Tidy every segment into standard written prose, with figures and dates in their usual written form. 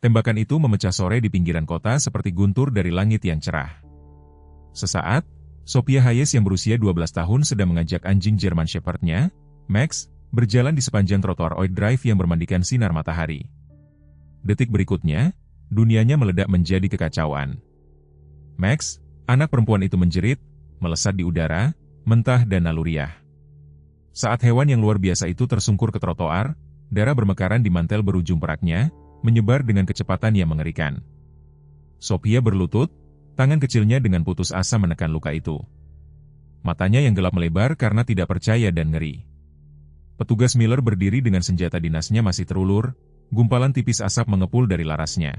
Tembakan itu memecah sore di pinggiran kota seperti guntur dari langit yang cerah. Sesaat, Sophia Hayes yang berusia 12 tahun sedang mengajak anjing German Shepherd-nya, Max, berjalan di sepanjang trotoar Oid Drive yang bermandikan sinar matahari. Detik berikutnya, dunianya meledak menjadi kekacauan. Max, anak perempuan itu menjerit, melesat di udara, mentah dan naluriah. Saat hewan yang luar biasa itu tersungkur ke trotoar, darah bermekaran di mantel berujung peraknya, menyebar dengan kecepatan yang mengerikan. Sophia berlutut, tangan kecilnya dengan putus asa menekan luka itu. Matanya yang gelap melebar karena tidak percaya dan ngeri. Petugas Miller berdiri dengan senjata dinasnya masih terulur, gumpalan tipis asap mengepul dari larasnya.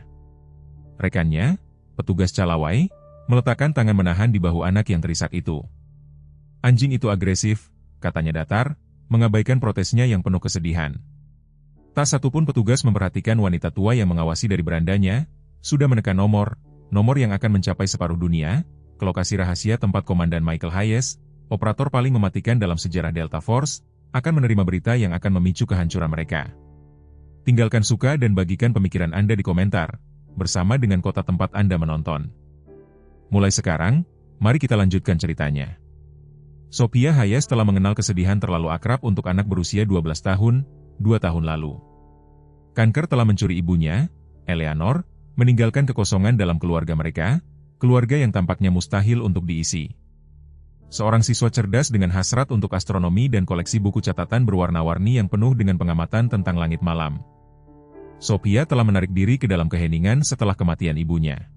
Rekannya, petugas Calaway, meletakkan tangan menahan di bahu anak yang terisak itu. Anjing itu agresif, katanya datar, mengabaikan protesnya yang penuh kesedihan. Tak satupun petugas memperhatikan wanita tua yang mengawasi dari berandanya, sudah menekan nomor yang akan mencapai separuh dunia, ke lokasi rahasia tempat Komandan Michael Hayes, operator paling mematikan dalam sejarah Delta Force, akan menerima berita yang akan memicu kehancuran mereka. Tinggalkan suka dan bagikan pemikiran Anda di komentar, bersama dengan kota tempat Anda menonton. Mulai sekarang, mari kita lanjutkan ceritanya. Sophia Hayes telah mengenal kesedihan terlalu akrab untuk anak berusia 12 tahun, 2 tahun lalu. Kanker telah mencuri ibunya, Eleanor, meninggalkan kekosongan dalam keluarga mereka, keluarga yang tampaknya mustahil untuk diisi. Seorang siswa cerdas dengan hasrat untuk astronomi dan koleksi buku catatan berwarna-warni yang penuh dengan pengamatan tentang langit malam. Sophia telah menarik diri ke dalam keheningan setelah kematian ibunya.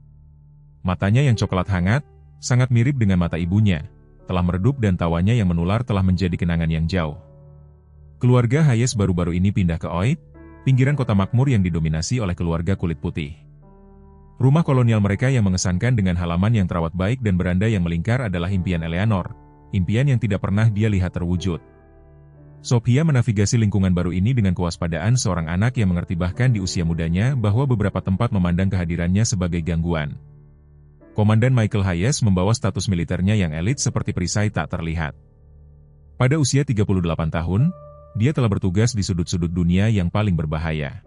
Matanya yang coklat hangat, sangat mirip dengan mata ibunya, telah meredup dan tawanya yang menular telah menjadi kenangan yang jauh. Keluarga Hayes baru-baru ini pindah ke Oid, pinggiran kota makmur yang didominasi oleh keluarga kulit putih. Rumah kolonial mereka yang mengesankan dengan halaman yang terawat baik dan beranda yang melingkar adalah impian Eleanor, impian yang tidak pernah dia lihat terwujud. Sophia menavigasi lingkungan baru ini dengan kewaspadaan seorang anak yang mengerti bahkan di usia mudanya bahwa beberapa tempat memandang kehadirannya sebagai gangguan. Komandan Michael Hayes membawa status militernya yang elit seperti perisai tak terlihat. Pada usia 38 tahun, dia telah bertugas di sudut-sudut dunia yang paling berbahaya.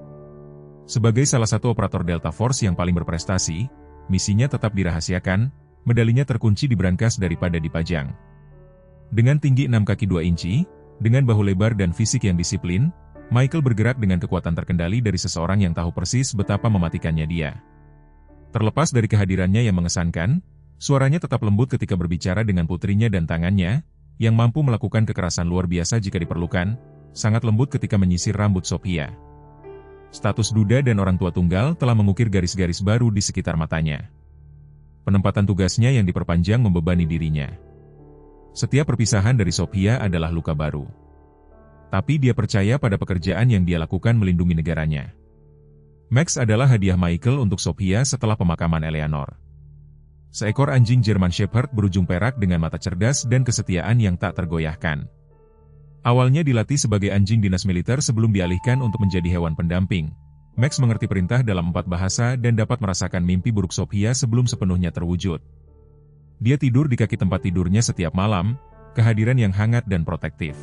Sebagai salah satu operator Delta Force yang paling berprestasi, misinya tetap dirahasiakan, medalinya terkunci di brankas daripada dipajang. Dengan tinggi 6 kaki 2 inci, dengan bahu lebar dan fisik yang disiplin, Michael bergerak dengan kekuatan terkendali dari seseorang yang tahu persis betapa mematikannya dia. Terlepas dari kehadirannya yang mengesankan, suaranya tetap lembut ketika berbicara dengan putrinya dan tangannya, yang mampu melakukan kekerasan luar biasa jika diperlukan, sangat lembut ketika menyisir rambut Sophia. Status duda dan orang tua tunggal telah mengukir garis-garis baru di sekitar matanya. Penempatan tugasnya yang diperpanjang membebani dirinya. Setiap perpisahan dari Sophia adalah luka baru. Tapi dia percaya pada pekerjaan yang dia lakukan melindungi negaranya. Max adalah hadiah Michael untuk Sophia setelah pemakaman Eleanor. Seekor anjing German Shepherd berujung perak dengan mata cerdas dan kesetiaan yang tak tergoyahkan. Awalnya dilatih sebagai anjing dinas militer sebelum dialihkan untuk menjadi hewan pendamping. Max mengerti perintah dalam 4 bahasa dan dapat merasakan mimpi buruk Sophia sebelum sepenuhnya terwujud. Dia tidur di kaki tempat tidurnya setiap malam, kehadiran yang hangat dan protektif.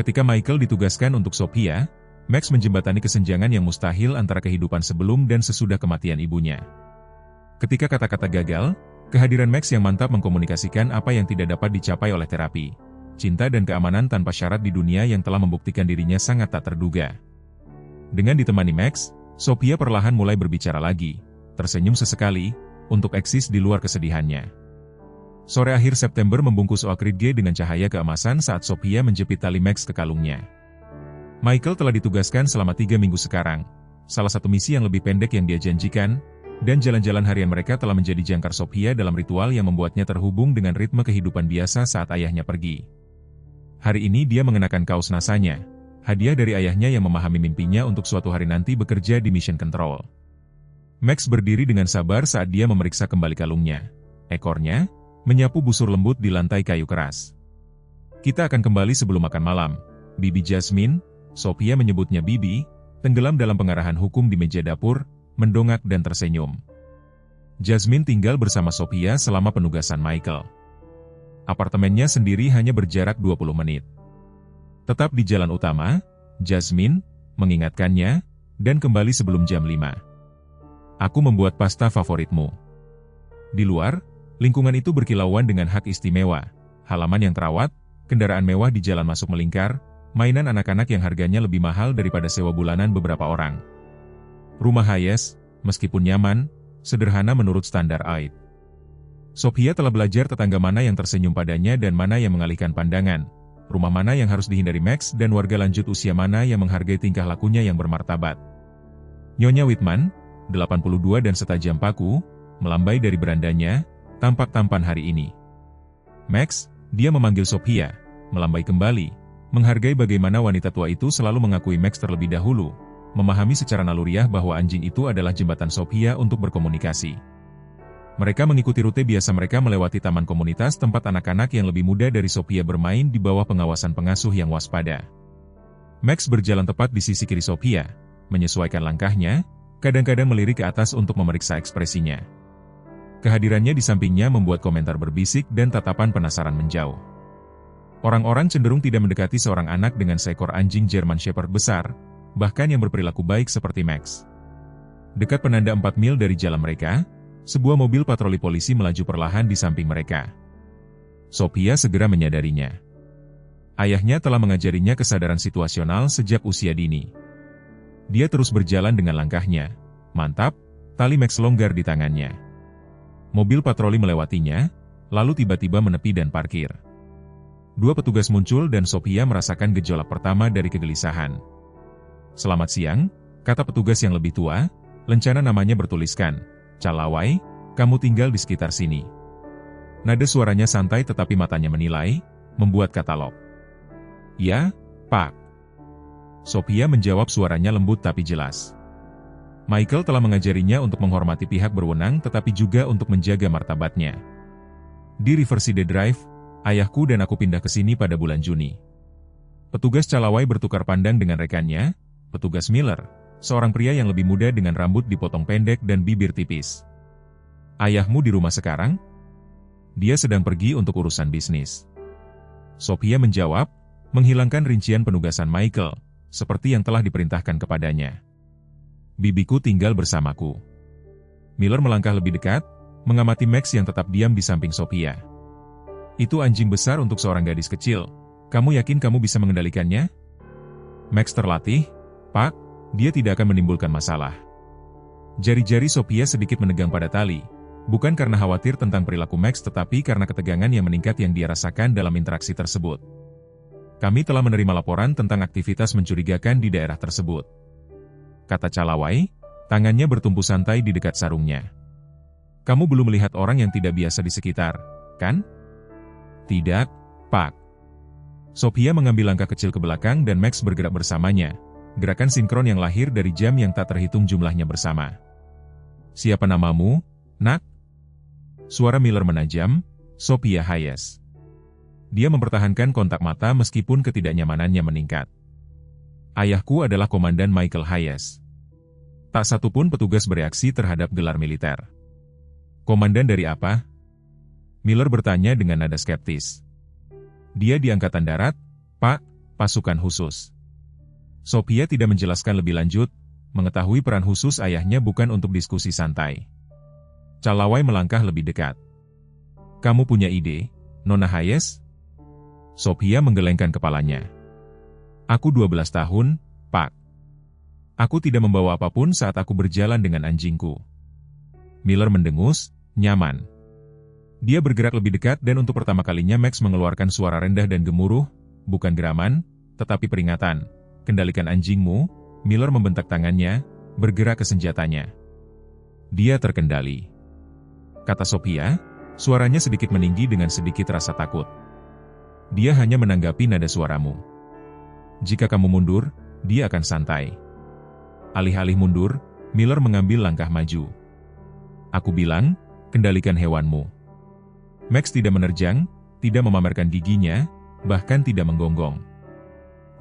Ketika Michael ditugaskan untuk Sophia, Max menjembatani kesenjangan yang mustahil antara kehidupan sebelum dan sesudah kematian ibunya. Ketika kata-kata gagal, kehadiran Max yang mantap mengkomunikasikan apa yang tidak dapat dicapai oleh terapi. Cinta dan keamanan tanpa syarat di dunia yang telah membuktikan dirinya sangat tak terduga. Dengan ditemani Max, Sophia perlahan mulai berbicara lagi, tersenyum sesekali, untuk eksis di luar kesedihannya. Sore akhir September membungkus Oak Ridge dengan cahaya keemasan saat Sophia menjepit tali Max ke kalungnya. Michael telah ditugaskan selama 3 minggu sekarang, salah satu misi yang lebih pendek yang dia janjikan, dan jalan-jalan harian mereka telah menjadi jangkar Sophia dalam ritual yang membuatnya terhubung dengan ritme kehidupan biasa saat ayahnya pergi. Hari ini dia mengenakan kaos NASA-nya, hadiah dari ayahnya yang memahami mimpinya untuk suatu hari nanti bekerja di Mission Control. Max berdiri dengan sabar saat dia memeriksa kembali kalungnya. Ekornya menyapu busur lembut di lantai kayu keras. Kita akan kembali sebelum makan malam. Bibi Jasmine, Sophia menyebutnya Bibi, tenggelam dalam pengarahan hukum di meja dapur, mendongak dan tersenyum. Jasmine tinggal bersama Sophia selama penugasan Michael. Apartemennya sendiri hanya berjarak 20 menit. Tetap di jalan utama, Jasmine mengingatkannya, dan kembali sebelum jam 5. Aku membuat pasta favoritmu. Di luar, lingkungan itu berkilauan dengan hak istimewa, halaman yang terawat, kendaraan mewah di jalan masuk melingkar, mainan anak-anak yang harganya lebih mahal daripada sewa bulanan beberapa orang. Rumah Hayes, meskipun nyaman, sederhana menurut standar Aid. Sophia telah belajar tetangga mana yang tersenyum padanya dan mana yang mengalihkan pandangan, rumah mana yang harus dihindari Max dan warga lanjut usia mana yang menghargai tingkah lakunya yang bermartabat. Nyonya Whitman, 82 dan setajam paku, melambai dari berandanya, tampak tampan hari ini. Max, dia memanggil Sophia, melambai kembali, menghargai bagaimana wanita tua itu selalu mengakui Max terlebih dahulu, memahami secara naluriah bahwa anjing itu adalah jembatan Sophia untuk berkomunikasi. Mereka mengikuti rute biasa mereka melewati taman komunitas tempat anak-anak yang lebih muda dari Sophia bermain di bawah pengawasan pengasuh yang waspada. Max berjalan tepat di sisi kiri Sophia, menyesuaikan langkahnya, kadang-kadang melirik ke atas untuk memeriksa ekspresinya. Kehadirannya di sampingnya membuat komentar berbisik dan tatapan penasaran menjauh. Orang-orang cenderung tidak mendekati seorang anak dengan seekor anjing German Shepherd besar, bahkan yang berperilaku baik seperti Max. Dekat penanda 4 mil dari jalan mereka, sebuah mobil patroli polisi melaju perlahan di samping mereka. Sophia segera menyadarinya. Ayahnya telah mengajarinya kesadaran situasional sejak usia dini. Dia terus berjalan dengan langkahnya. Mantap, tali Max longgar di tangannya. Mobil patroli melewatinya, lalu tiba-tiba menepi dan parkir. Dua petugas muncul dan Sophia merasakan gejolak pertama dari kegelisahan. "Selamat siang," kata petugas yang lebih tua, lencana namanya bertuliskan, "Calaway, kamu tinggal di sekitar sini." Nada suaranya santai tetapi matanya menilai, membuat katalog. "Ya, Pak." Sophia menjawab suaranya lembut tapi jelas. Michael telah mengajarinya untuk menghormati pihak berwenang tetapi juga untuk menjaga martabatnya. Di Riverside Drive, ayahku dan aku pindah ke sini pada bulan Juni. Petugas Calaway bertukar pandang dengan rekannya, petugas Miller, seorang pria yang lebih muda dengan rambut dipotong pendek dan bibir tipis. "Ayahmu di rumah sekarang?" "Dia sedang pergi untuk urusan bisnis." Sophia menjawab, menghilangkan rincian penugasan Michael, seperti yang telah diperintahkan kepadanya. "Bibiku tinggal bersamaku." Miller melangkah lebih dekat, mengamati Max yang tetap diam di samping Sophia. "Itu anjing besar untuk seorang gadis kecil. Kamu yakin kamu bisa mengendalikannya?" "Max terlatih, Pak. Dia tidak akan menimbulkan masalah." Jari-jari Sophia sedikit menegang pada tali, bukan karena khawatir tentang perilaku Max tetapi karena ketegangan yang meningkat yang dia rasakan dalam interaksi tersebut. "Kami telah menerima laporan tentang aktivitas mencurigakan di daerah tersebut," kata Calaway, tangannya bertumpu santai di dekat sarungnya. "Kamu belum melihat orang yang tidak biasa di sekitar, kan?" "Tidak, Pak." Sophia mengambil langkah kecil ke belakang dan Max bergerak bersamanya, gerakan sinkron yang lahir dari jam yang tak terhitung jumlahnya bersama. "Siapa namamu, Nak?" Suara Miller menajam, "Sophia Hayes." Dia mempertahankan kontak mata meskipun ketidaknyamanannya meningkat. "Ayahku adalah Komandan Michael Hayes." Tak satu pun petugas bereaksi terhadap gelar militer. "Komandan dari apa?" Miller bertanya dengan nada skeptis. "Dia di Angkatan Darat, Pak, pasukan khusus." Sophia tidak menjelaskan lebih lanjut, mengetahui peran khusus ayahnya bukan untuk diskusi santai. Calaway melangkah lebih dekat. "Kamu punya ide, Nona Hayes?" Sophia menggelengkan kepalanya. "Aku 12 tahun, Pak. Aku tidak membawa apapun saat aku berjalan dengan anjingku." Miller mendengus, nyaman. Dia bergerak lebih dekat dan untuk pertama kalinya Max mengeluarkan suara rendah dan gemuruh, bukan geraman, tetapi peringatan. "Kendalikan anjingmu," Miller membentak tangannya, bergerak ke senjatanya. "Dia terkendali," kata Sophia, suaranya sedikit meninggi dengan sedikit rasa takut. "Dia hanya menanggapi nada suaramu. Jika kamu mundur, dia akan santai." Alih-alih mundur, Miller mengambil langkah maju. "Aku bilang, kendalikan hewanmu." Max tidak menerjang, tidak memamerkan giginya, bahkan tidak menggonggong.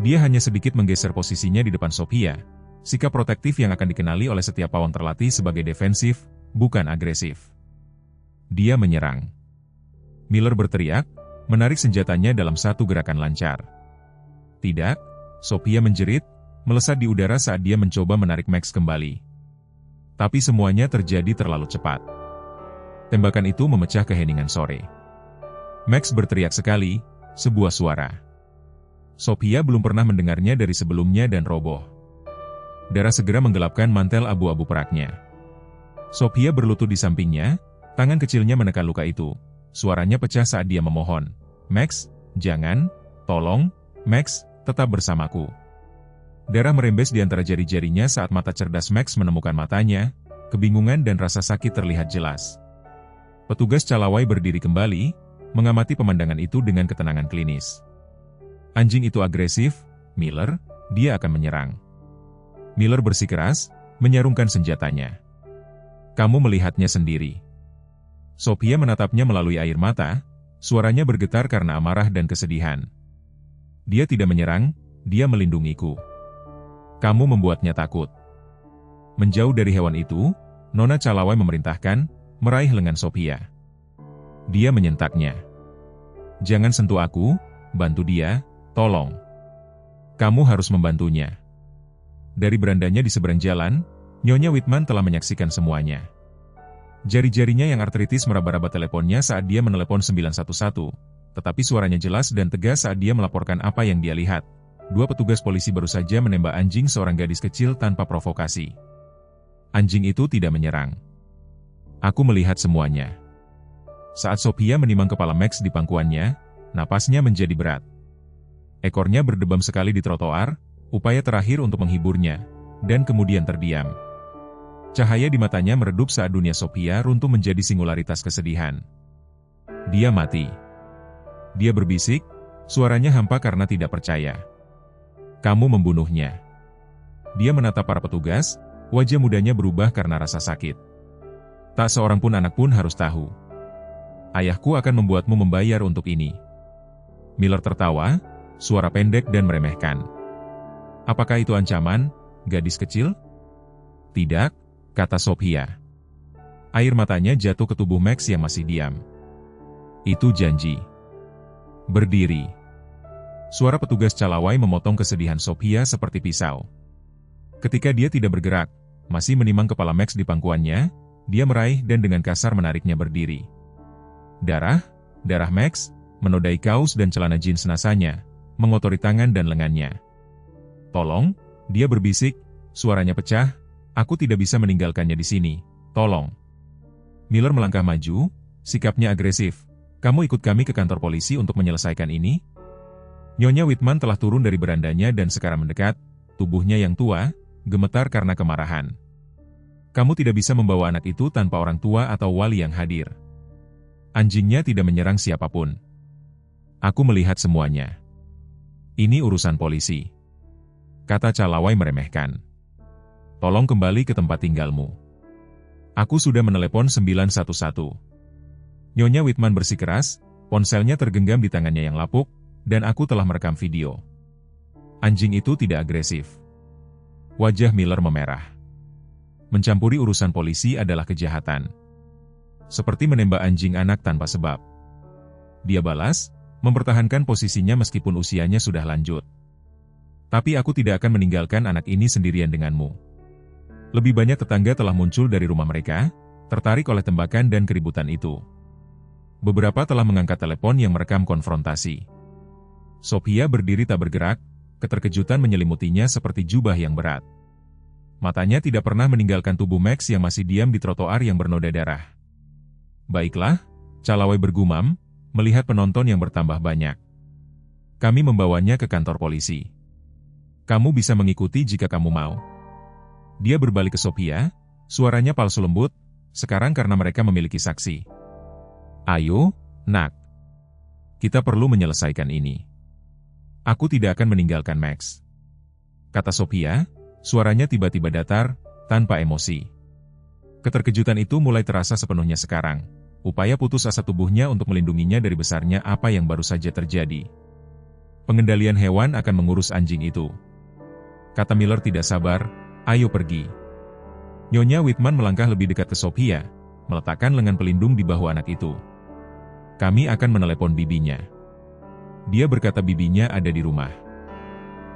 Dia hanya sedikit menggeser posisinya di depan Sophia, sikap protektif yang akan dikenali oleh setiap pawang terlatih sebagai defensif, bukan agresif. Dia menyerang. Miller berteriak, menarik senjatanya dalam satu gerakan lancar. "Tidak," Sophia menjerit, melesat di udara saat dia mencoba menarik Max kembali. Tapi semuanya terjadi terlalu cepat. Tembakan itu memecah keheningan sore. Max berteriak sekali, sebuah suara. Sophia belum pernah mendengarnya dari sebelumnya dan roboh. Darah segera menggelapkan mantel abu-abu peraknya. Sophia berlutut di sampingnya, tangan kecilnya menekan luka itu. Suaranya pecah saat dia memohon, "Max, jangan, tolong, Max, tetap bersamaku." Darah merembes di antara jari-jarinya saat mata cerdas Max menemukan matanya, kebingungan dan rasa sakit terlihat jelas. Petugas Calawai berdiri kembali, mengamati pemandangan itu dengan ketenangan klinis. Anjing itu agresif, Miller, dia akan menyerang. Miller bersikeras, menyarungkan senjatanya. Kamu melihatnya sendiri. Sophia menatapnya melalui air mata, suaranya bergetar karena amarah dan kesedihan. Dia tidak menyerang, dia melindungiku. Kamu membuatnya takut. Menjauh dari hewan itu, Nona Calawai memerintahkan, meraih lengan Sophia. Dia menyentaknya. Jangan sentuh aku, bantu dia, tolong. Kamu harus membantunya. Dari berandanya di seberang jalan, Nyonya Whitman telah menyaksikan semuanya. Jari-jarinya yang artritis meraba-raba teleponnya saat dia menelepon 911, tetapi suaranya jelas dan tegas saat dia melaporkan apa yang dia lihat. Dua petugas polisi baru saja menembak anjing seorang gadis kecil tanpa provokasi. Anjing itu tidak menyerang. Aku melihat semuanya. Saat Sophia menimang kepala Max di pangkuannya, napasnya menjadi berat. Ekornya berdebam sekali di trotoar, upaya terakhir untuk menghiburnya, dan kemudian terdiam. Cahaya di matanya meredup saat dunia Sophia runtuh menjadi singularitas kesedihan. Dia mati. Dia berbisik, suaranya hampa karena tidak percaya. Kamu membunuhnya. Dia menatap para petugas, wajah mudanya berubah karena rasa sakit. Tak seorang pun anak pun harus tahu. Ayahku akan membuatmu membayar untuk ini. Miller tertawa, suara pendek dan meremehkan. Apakah itu ancaman, gadis kecil? Tidak, kata Sophia. Air matanya jatuh ke tubuh Max yang masih diam. Itu janji. Berdiri. Suara petugas Calawai memotong kesedihan Sophia seperti pisau. Ketika dia tidak bergerak, masih menimang kepala Max di pangkuannya, dia meraih dan dengan kasar menariknya berdiri. Darah Max, menodai kaos dan celana jeans nasanya, mengotori tangan dan lengannya. Tolong, dia berbisik, suaranya pecah, aku tidak bisa meninggalkannya di sini, tolong. Miller melangkah maju, sikapnya agresif. Kamu ikut kami ke kantor polisi untuk menyelesaikan ini? Nyonya Whitman telah turun dari berandanya dan sekarang mendekat, tubuhnya yang tua, gemetar karena kemarahan. Kamu tidak bisa membawa anak itu tanpa orang tua atau wali yang hadir. Anjingnya tidak menyerang siapapun. Aku melihat semuanya. Ini urusan polisi. Kata Calawai meremehkan. Tolong kembali ke tempat tinggalmu. Aku sudah menelepon 911. Nyonya Whitman bersikeras, ponselnya tergenggam di tangannya yang lapuk, dan aku telah merekam video. Anjing itu tidak agresif. Wajah Miller memerah. Mencampuri urusan polisi adalah kejahatan. Seperti menembak anjing anak tanpa sebab. Dia balas, mempertahankan posisinya meskipun usianya sudah lanjut. Tapi aku tidak akan meninggalkan anak ini sendirian denganmu. Lebih banyak tetangga telah muncul dari rumah mereka, tertarik oleh tembakan dan keributan itu. Beberapa telah mengangkat telepon yang merekam konfrontasi. Sophia berdiri tak bergerak, keterkejutan menyelimutinya seperti jubah yang berat. Matanya tidak pernah meninggalkan tubuh Max yang masih diam di trotoar yang bernoda darah. Baiklah, Calawai bergumam, melihat penonton yang bertambah banyak. Kami membawanya ke kantor polisi. Kamu bisa mengikuti jika kamu mau. Dia berbalik ke Sophia, suaranya palsu lembut, sekarang karena mereka memiliki saksi. Ayo, nak. Kita perlu menyelesaikan ini. Aku tidak akan meninggalkan Max. Kata Sophia, suaranya tiba-tiba datar, tanpa emosi. Keterkejutan itu mulai terasa sepenuhnya sekarang. Upaya putus asa tubuhnya untuk melindunginya dari besarnya apa yang baru saja terjadi. Pengendalian hewan akan mengurus anjing itu. Kata Miller tidak sabar, ayo pergi. Nyonya Whitman melangkah lebih dekat ke Sophia, meletakkan lengan pelindung di bahu anak itu. Kami akan menelepon bibinya. Dia berkata bibinya ada di rumah.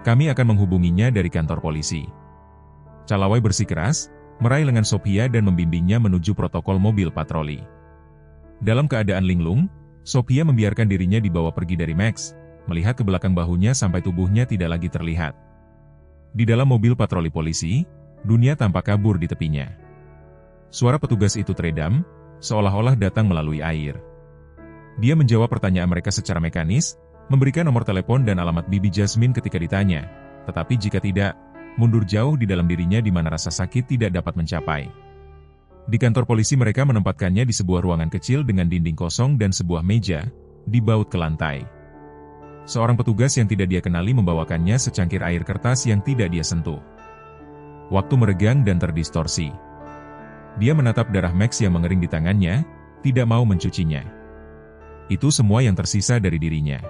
Kami akan menghubunginya dari kantor polisi. Calawai bersikeras, meraih lengan Sophia dan membimbingnya menuju protokol mobil patroli. Dalam keadaan linglung, Sophia membiarkan dirinya dibawa pergi dari Max, melihat ke belakang bahunya sampai tubuhnya tidak lagi terlihat. Di dalam mobil patroli polisi, dunia tampak kabur di tepinya. Suara petugas itu teredam, seolah-olah datang melalui air. Dia menjawab pertanyaan mereka secara mekanis, memberikan nomor telepon dan alamat bibi Jasmine ketika ditanya, tetapi jika tidak, mundur jauh di dalam dirinya di mana rasa sakit tidak dapat mencapai. Di kantor polisi mereka menempatkannya di sebuah ruangan kecil dengan dinding kosong dan sebuah meja, dibaut ke lantai. Seorang petugas yang tidak dia kenali membawakannya secangkir air kertas yang tidak dia sentuh. Waktu meregang dan terdistorsi. Dia menatap darah Max yang mengering di tangannya, tidak mau mencucinya. Itu semua yang tersisa dari dirinya.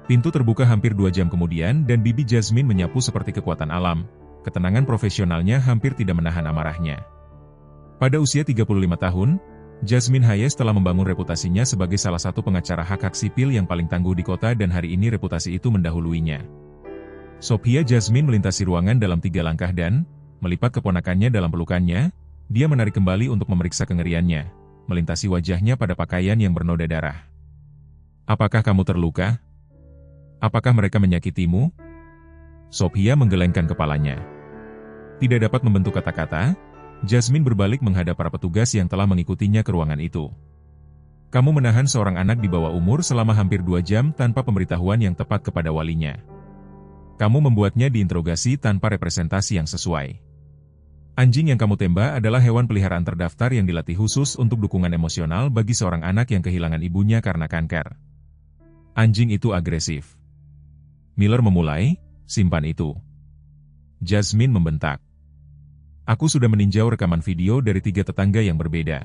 Pintu terbuka hampir 2 jam kemudian dan bibi Jasmine menyapu seperti kekuatan alam. Ketenangan profesionalnya hampir tidak menahan amarahnya. Pada usia 35 tahun, Jasmine Hayes telah membangun reputasinya sebagai salah satu pengacara hak-hak sipil yang paling tangguh di kota dan hari ini reputasi itu mendahuluinya. Sophia Jasmine melintasi ruangan dalam 3 langkah dan, melipat keponakannya dalam pelukannya, dia menarik kembali untuk memeriksa kengeriannya, melintasi wajahnya pada pakaian yang bernoda darah. "Apakah kamu terluka? Apakah mereka menyakitimu?" Sophia menggelengkan kepalanya. Tidak dapat membentuk kata-kata, Jasmine berbalik menghadap para petugas yang telah mengikutinya ke ruangan itu. "Kamu menahan seorang anak di bawah umur selama hampir 2 jam tanpa pemberitahuan yang tepat kepada walinya. Kamu membuatnya diinterogasi tanpa representasi yang sesuai. Anjing yang kamu tembak adalah hewan peliharaan terdaftar yang dilatih khusus untuk dukungan emosional bagi seorang anak yang kehilangan ibunya karena kanker. Anjing itu agresif." Miller memulai, "Simpan itu." Jasmine membentak. "Aku sudah meninjau rekaman video dari 3 tetangga yang berbeda.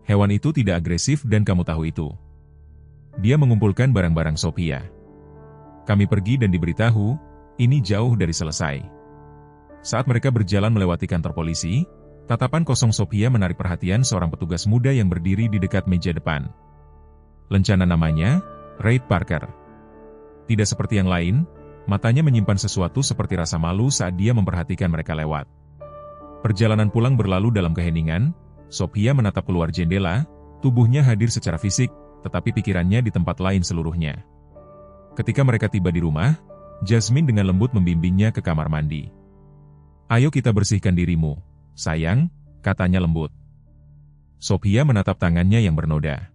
Hewan itu tidak agresif dan kamu tahu itu." Dia mengumpulkan barang-barang Sophia. "Kami pergi dan diberitahu, ini jauh dari selesai." Saat mereka berjalan melewati kantor polisi, tatapan kosong Sophia menarik perhatian seorang petugas muda yang berdiri di dekat meja depan. Lencana namanya, Reid Parker. Tidak seperti yang lain, matanya menyimpan sesuatu seperti rasa malu saat dia memperhatikan mereka lewat. Perjalanan pulang berlalu dalam keheningan, Sophia menatap keluar jendela, tubuhnya hadir secara fisik, tetapi pikirannya di tempat lain seluruhnya. Ketika mereka tiba di rumah, Jasmine dengan lembut membimbingnya ke kamar mandi. "Ayo kita bersihkan dirimu, sayang," katanya lembut. Sophia menatap tangannya yang bernoda.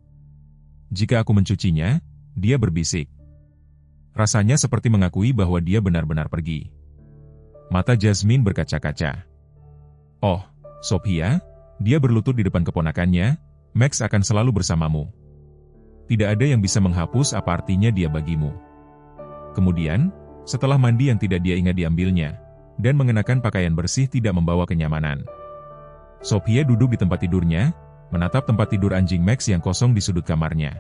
"Jika aku mencucinya," dia berbisik. Rasanya seperti mengakui bahwa dia benar-benar pergi. Mata Jasmine berkaca-kaca. "Oh, Sophia," dia berlutut di depan keponakannya, "Max akan selalu bersamamu. Tidak ada yang bisa menghapus apa artinya dia bagimu." Kemudian, setelah mandi yang tidak dia ingat diambilnya, dan mengenakan pakaian bersih tidak membawa kenyamanan, Sophia duduk di tempat tidurnya, menatap tempat tidur anjing Max yang kosong di sudut kamarnya.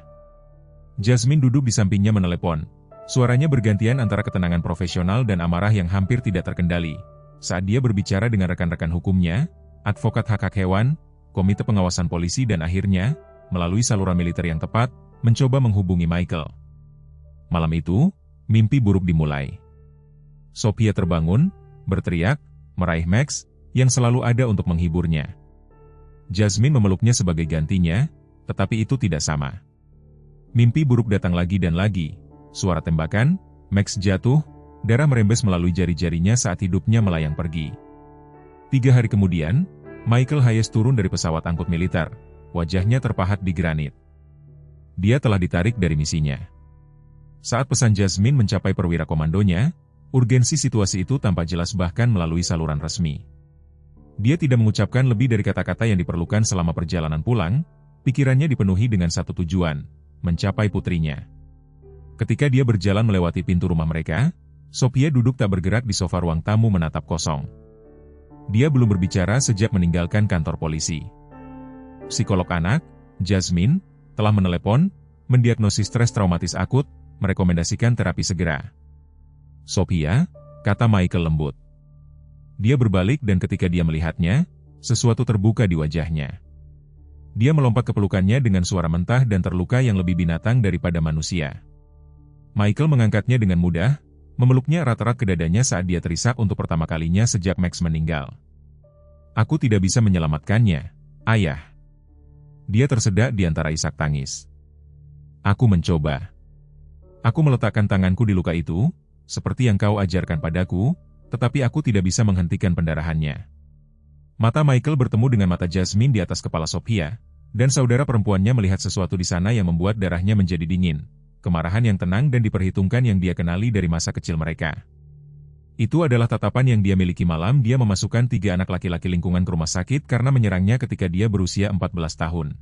Jasmine duduk di sampingnya menelepon. Suaranya bergantian antara ketenangan profesional dan amarah yang hampir tidak terkendali. Saat dia berbicara dengan rekan-rekan hukumnya, advokat hak-hak hewan, komite pengawasan polisi dan akhirnya, melalui saluran militer yang tepat, mencoba menghubungi Michael. Malam itu, mimpi buruk dimulai. Sophia terbangun, berteriak, meraih Max, yang selalu ada untuk menghiburnya. Jasmine memeluknya sebagai gantinya, tetapi itu tidak sama. Mimpi buruk datang lagi dan lagi. Suara tembakan, Max jatuh, darah merembes melalui jari-jarinya saat hidupnya melayang pergi. 3 hari kemudian, Michael Hayes turun dari pesawat angkut militer, wajahnya terpahat di granit. Dia telah ditarik dari misinya. Saat pesan Jasmine mencapai perwira komandonya, urgensi situasi itu tampak jelas bahkan melalui saluran resmi. Dia tidak mengucapkan lebih dari kata-kata yang diperlukan selama perjalanan pulang, pikirannya dipenuhi dengan satu tujuan, mencapai putrinya. Ketika dia berjalan melewati pintu rumah mereka, Sophia duduk tak bergerak di sofa ruang tamu menatap kosong. Dia belum berbicara sejak meninggalkan kantor polisi. Psikolog anak, Jasmine, telah menelepon, mendiagnosis stres traumatis akut, merekomendasikan terapi segera. "Sophia," kata Michael lembut. Dia berbalik dan ketika dia melihatnya, sesuatu terbuka di wajahnya. Dia melompat ke pelukannya dengan suara mentah dan terluka yang lebih binatang daripada manusia. Michael mengangkatnya dengan mudah, memeluknya erat-erat ke dadanya saat dia terisak untuk pertama kalinya sejak Max meninggal. Aku tidak bisa menyelamatkannya, ayah. Dia tersedak di antara isak tangis. Aku mencoba. Aku meletakkan tanganku di luka itu, seperti yang kau ajarkan padaku, tetapi aku tidak bisa menghentikan pendarahannya. Mata Michael bertemu dengan mata Jasmine di atas kepala Sophia, dan saudara perempuannya melihat sesuatu di sana yang membuat darahnya menjadi dingin, kemarahan yang tenang dan diperhitungkan yang dia kenali dari masa kecil mereka. Itu adalah tatapan yang dia miliki malam dia memasukkan 3 anak laki-laki lingkungan ke rumah sakit karena menyerangnya ketika dia berusia 14 tahun.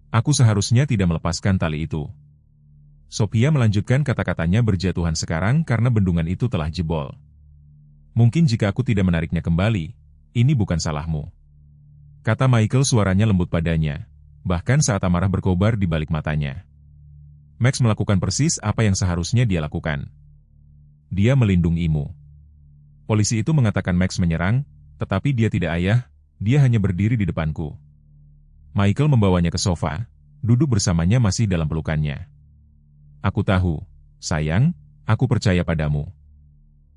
Aku seharusnya tidak melepaskan tali itu. Sophia melanjutkan kata-katanya berjatuhan sekarang karena bendungan itu telah jebol. Mungkin jika aku tidak menariknya kembali, ini bukan salahmu. Kata Michael suaranya lembut padanya, bahkan saat amarah berkobar di balik matanya. Max melakukan persis apa yang seharusnya dia lakukan. Dia melindungimu. Polisi itu mengatakan Max menyerang, tetapi dia tidak ayah, dia hanya berdiri di depanku. Michael membawanya ke sofa, duduk bersamanya masih dalam pelukannya. Aku tahu, sayang, aku percaya padamu.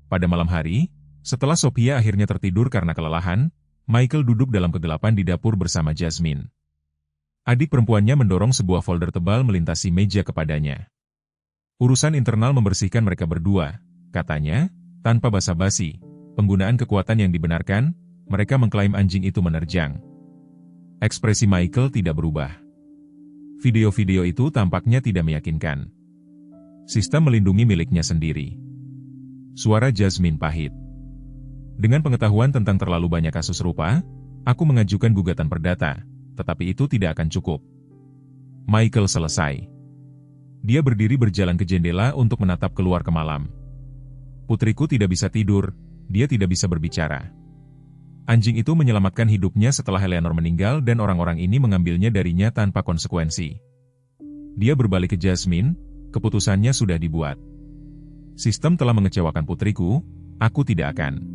Pada malam hari, setelah Sophia akhirnya tertidur karena kelelahan, Michael duduk dalam kegelapan di dapur bersama Jasmine. Adik perempuannya mendorong sebuah folder tebal melintasi meja kepadanya. Urusan internal membersihkan mereka berdua, katanya, tanpa basa-basi. Penggunaan kekuatan yang dibenarkan, mereka mengklaim anjing itu menerjang. Ekspresi Michael tidak berubah. Video-video itu tampaknya tidak meyakinkan. Sistem melindungi miliknya sendiri. Suara Jasmine pahit. Dengan pengetahuan tentang terlalu banyak kasus serupa, aku mengajukan gugatan perdata, tetapi itu tidak akan cukup. Michael selesai. Dia berdiri berjalan ke jendela untuk menatap keluar ke malam. Putriku tidak bisa tidur, dia tidak bisa berbicara. Anjing itu menyelamatkan hidupnya setelah Eleanor meninggal dan orang-orang ini mengambilnya darinya tanpa konsekuensi. Dia berbalik ke Jasmine, keputusannya sudah dibuat. Sistem telah mengecewakan putriku, aku tidak akan.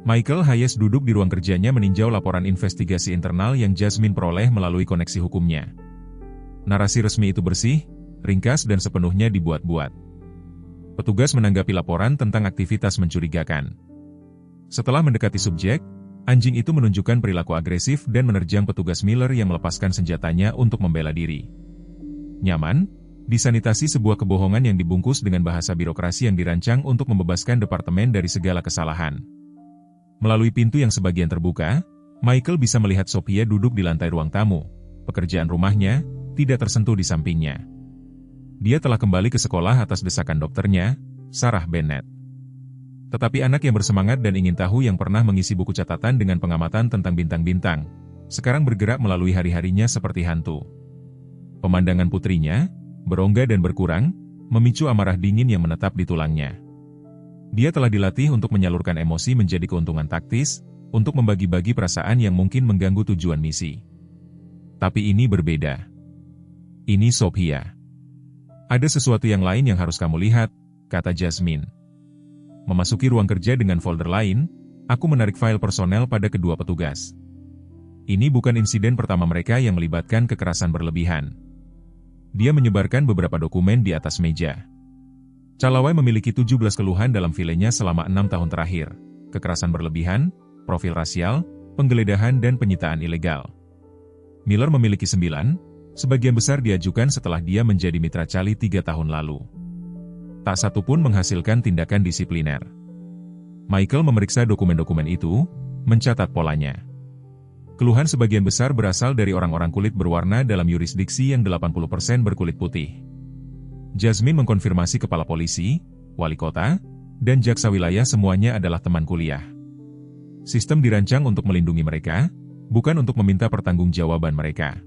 Michael Hayes duduk di ruang kerjanya meninjau laporan investigasi internal yang Jasmine peroleh melalui koneksi hukumnya. Narasi resmi itu bersih, ringkas dan sepenuhnya dibuat-buat. Petugas menanggapi laporan tentang aktivitas mencurigakan. Setelah mendekati subjek, anjing itu menunjukkan perilaku agresif dan menerjang petugas Miller yang melepaskan senjatanya untuk membela diri. Nyaman, disanitasi sebuah kebohongan yang dibungkus dengan bahasa birokrasi yang dirancang untuk membebaskan departemen dari segala kesalahan. Melalui pintu yang sebagian terbuka, Michael bisa melihat Sophia duduk di lantai ruang tamu. Pekerjaan rumahnya tidak tersentuh di sampingnya. Dia telah kembali ke sekolah atas desakan dokternya, Sarah Bennett. Tetapi anak yang bersemangat dan ingin tahu yang pernah mengisi buku catatan dengan pengamatan tentang bintang-bintang, sekarang bergerak melalui hari-harinya seperti hantu. Pemandangan putrinya, berongga dan berkurang, memicu amarah dingin yang menetap di tulangnya. Dia telah dilatih untuk menyalurkan emosi menjadi keuntungan taktis, untuk membagi-bagi perasaan yang mungkin mengganggu tujuan misi. Tapi ini berbeda. Ini Sophia. Ada sesuatu yang lain yang harus kamu lihat, kata Jasmine. Memasuki ruang kerja dengan folder lain, aku menarik file personel pada kedua petugas. Ini bukan insiden pertama mereka yang melibatkan kekerasan berlebihan. Dia menyebarkan beberapa dokumen di atas meja. Calaway memiliki 17 keluhan dalam filenya selama 6 tahun terakhir. Kekerasan berlebihan, profil rasial, penggeledahan dan penyitaan ilegal. Miller memiliki 9, sebagian besar diajukan setelah dia menjadi mitra Cali 3 tahun lalu. Tak satu pun menghasilkan tindakan disipliner. Michael memeriksa dokumen-dokumen itu, mencatat polanya. Keluhan sebagian besar berasal dari orang-orang kulit berwarna dalam yurisdiksi yang 80% berkulit putih. Jasmine mengkonfirmasi kepala polisi, wali kota, dan jaksa wilayah semuanya adalah teman kuliah. Sistem dirancang untuk melindungi mereka, bukan untuk meminta pertanggungjawaban mereka.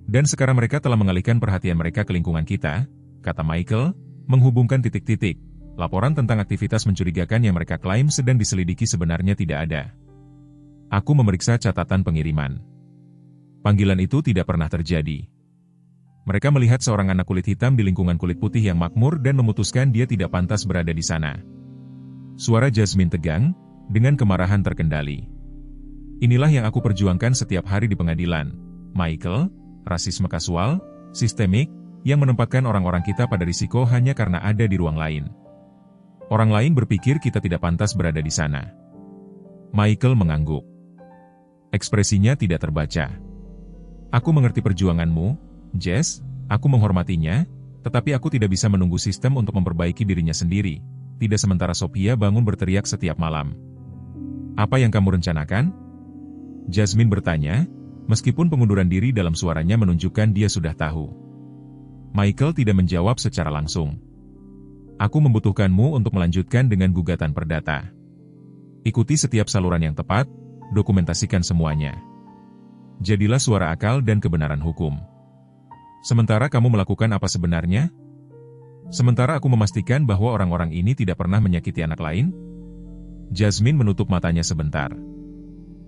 Dan sekarang mereka telah mengalihkan perhatian mereka ke lingkungan kita, kata Michael, menghubungkan titik-titik. Laporan tentang aktivitas mencurigakan yang mereka klaim sedang diselidiki sebenarnya tidak ada. Aku memeriksa catatan pengiriman. Panggilan itu tidak pernah terjadi. Mereka melihat seorang anak kulit hitam di lingkungan kulit putih yang makmur dan memutuskan dia tidak pantas berada di sana. Suara Jasmine tegang, dengan kemarahan terkendali. Inilah yang aku perjuangkan setiap hari di pengadilan, Michael. Rasisme kasual, sistemik, yang menempatkan orang-orang kita pada risiko hanya karena ada di ruang lain. Orang lain berpikir kita tidak pantas berada di sana. Michael mengangguk. Ekspresinya tidak terbaca. Aku mengerti perjuanganmu, Jess, aku menghormatinya, tetapi aku tidak bisa menunggu sistem untuk memperbaiki dirinya sendiri, tidak sementara Sophia bangun berteriak setiap malam. Apa yang kamu rencanakan? Jasmine bertanya, meskipun pengunduran diri dalam suaranya menunjukkan dia sudah tahu. Michael tidak menjawab secara langsung. Aku membutuhkanmu untuk melanjutkan dengan gugatan perdata. Ikuti setiap saluran yang tepat, dokumentasikan semuanya. Jadilah suara akal dan kebenaran hukum. Sementara kamu melakukan apa sebenarnya? Sementara aku memastikan bahwa orang-orang ini tidak pernah menyakiti anak lain? Jasmine menutup matanya sebentar.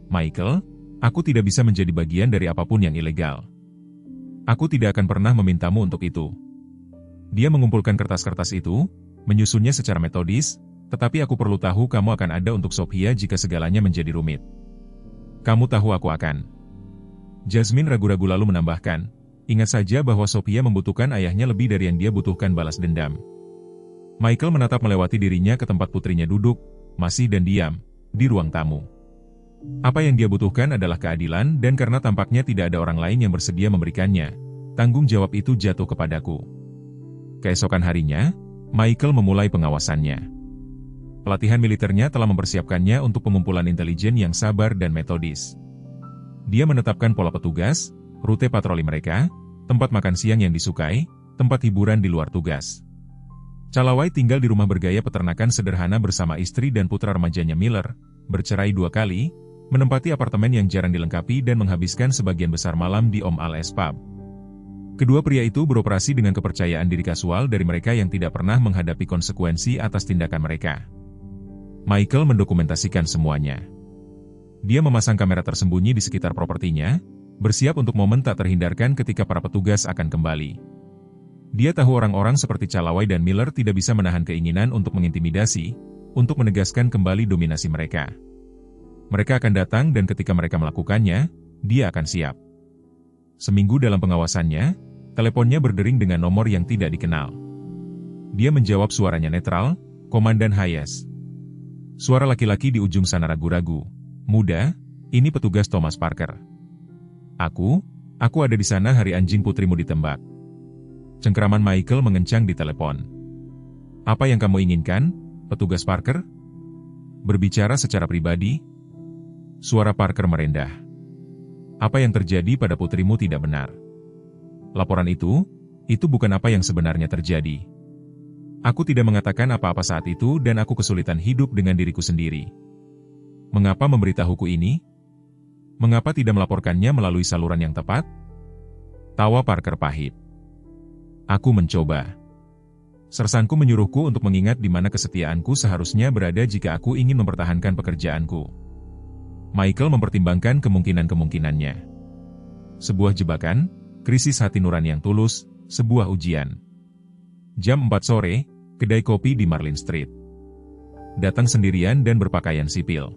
Michael, aku tidak bisa menjadi bagian dari apapun yang ilegal. Aku tidak akan pernah memintamu untuk itu. Dia mengumpulkan kertas-kertas itu, menyusunnya secara metodis, tetapi aku perlu tahu kamu akan ada untuk Sophia jika segalanya menjadi rumit. Kamu tahu aku akan. Jasmine ragu-ragu lalu menambahkan, ingat saja bahwa Sophia membutuhkan ayahnya lebih dari yang dia butuhkan balas dendam. Michael menatap melewati dirinya ke tempat putrinya duduk, masih dan diam, di ruang tamu. Apa yang dia butuhkan adalah keadilan dan karena tampaknya tidak ada orang lain yang bersedia memberikannya, tanggung jawab itu jatuh kepadaku. Keesokan harinya, Michael memulai pengawasannya. Pelatihan militernya telah mempersiapkannya untuk pengumpulan intelijen yang sabar dan metodis. Dia menetapkan pola petugas, rute patroli mereka, tempat makan siang yang disukai, tempat hiburan di luar tugas. Calawai tinggal di rumah bergaya peternakan sederhana bersama istri dan putra remajanya Miller, bercerai 2 kali, menempati apartemen yang jarang dilengkapi dan menghabiskan sebagian besar malam di Om Al-Es Pub. Kedua pria itu beroperasi dengan kepercayaan diri kasual dari mereka yang tidak pernah menghadapi konsekuensi atas tindakan mereka. Michael mendokumentasikan semuanya. Dia memasang kamera tersembunyi di sekitar propertinya, bersiap untuk momen tak terhindarkan ketika para petugas akan kembali. Dia tahu orang-orang seperti Calawai dan Miller tidak bisa menahan keinginan untuk mengintimidasi, untuk menegaskan kembali dominasi mereka. Mereka akan datang dan ketika mereka melakukannya, dia akan siap. Seminggu dalam pengawasannya, teleponnya berdering dengan nomor yang tidak dikenal. Dia menjawab suaranya netral, Komandan Hayes. Suara laki-laki di ujung sana ragu-ragu. Muda, ini petugas Thomas Parker. Aku ada di sana hari anjing putrimu ditembak. Cengkeraman Michael mengencang di telepon. Apa yang kamu inginkan, petugas Parker? Berbicara secara pribadi? Suara Parker merendah. Apa yang terjadi pada putrimu tidak benar. Laporan itu bukan apa yang sebenarnya terjadi. Aku tidak mengatakan apa-apa saat itu dan aku kesulitan hidup dengan diriku sendiri. Mengapa memberitahuku ini? Mengapa tidak melaporkannya melalui saluran yang tepat? Tawa Parker pahit. Aku mencoba. Sersanku menyuruhku untuk mengingat di mana kesetiaanku seharusnya berada jika aku ingin mempertahankan pekerjaanku. Michael mempertimbangkan kemungkinan-kemungkinannya. Sebuah jebakan, krisis hati nurani yang tulus, sebuah ujian. Jam 4 sore, kedai kopi di Marlin Street. Datang sendirian dan berpakaian sipil.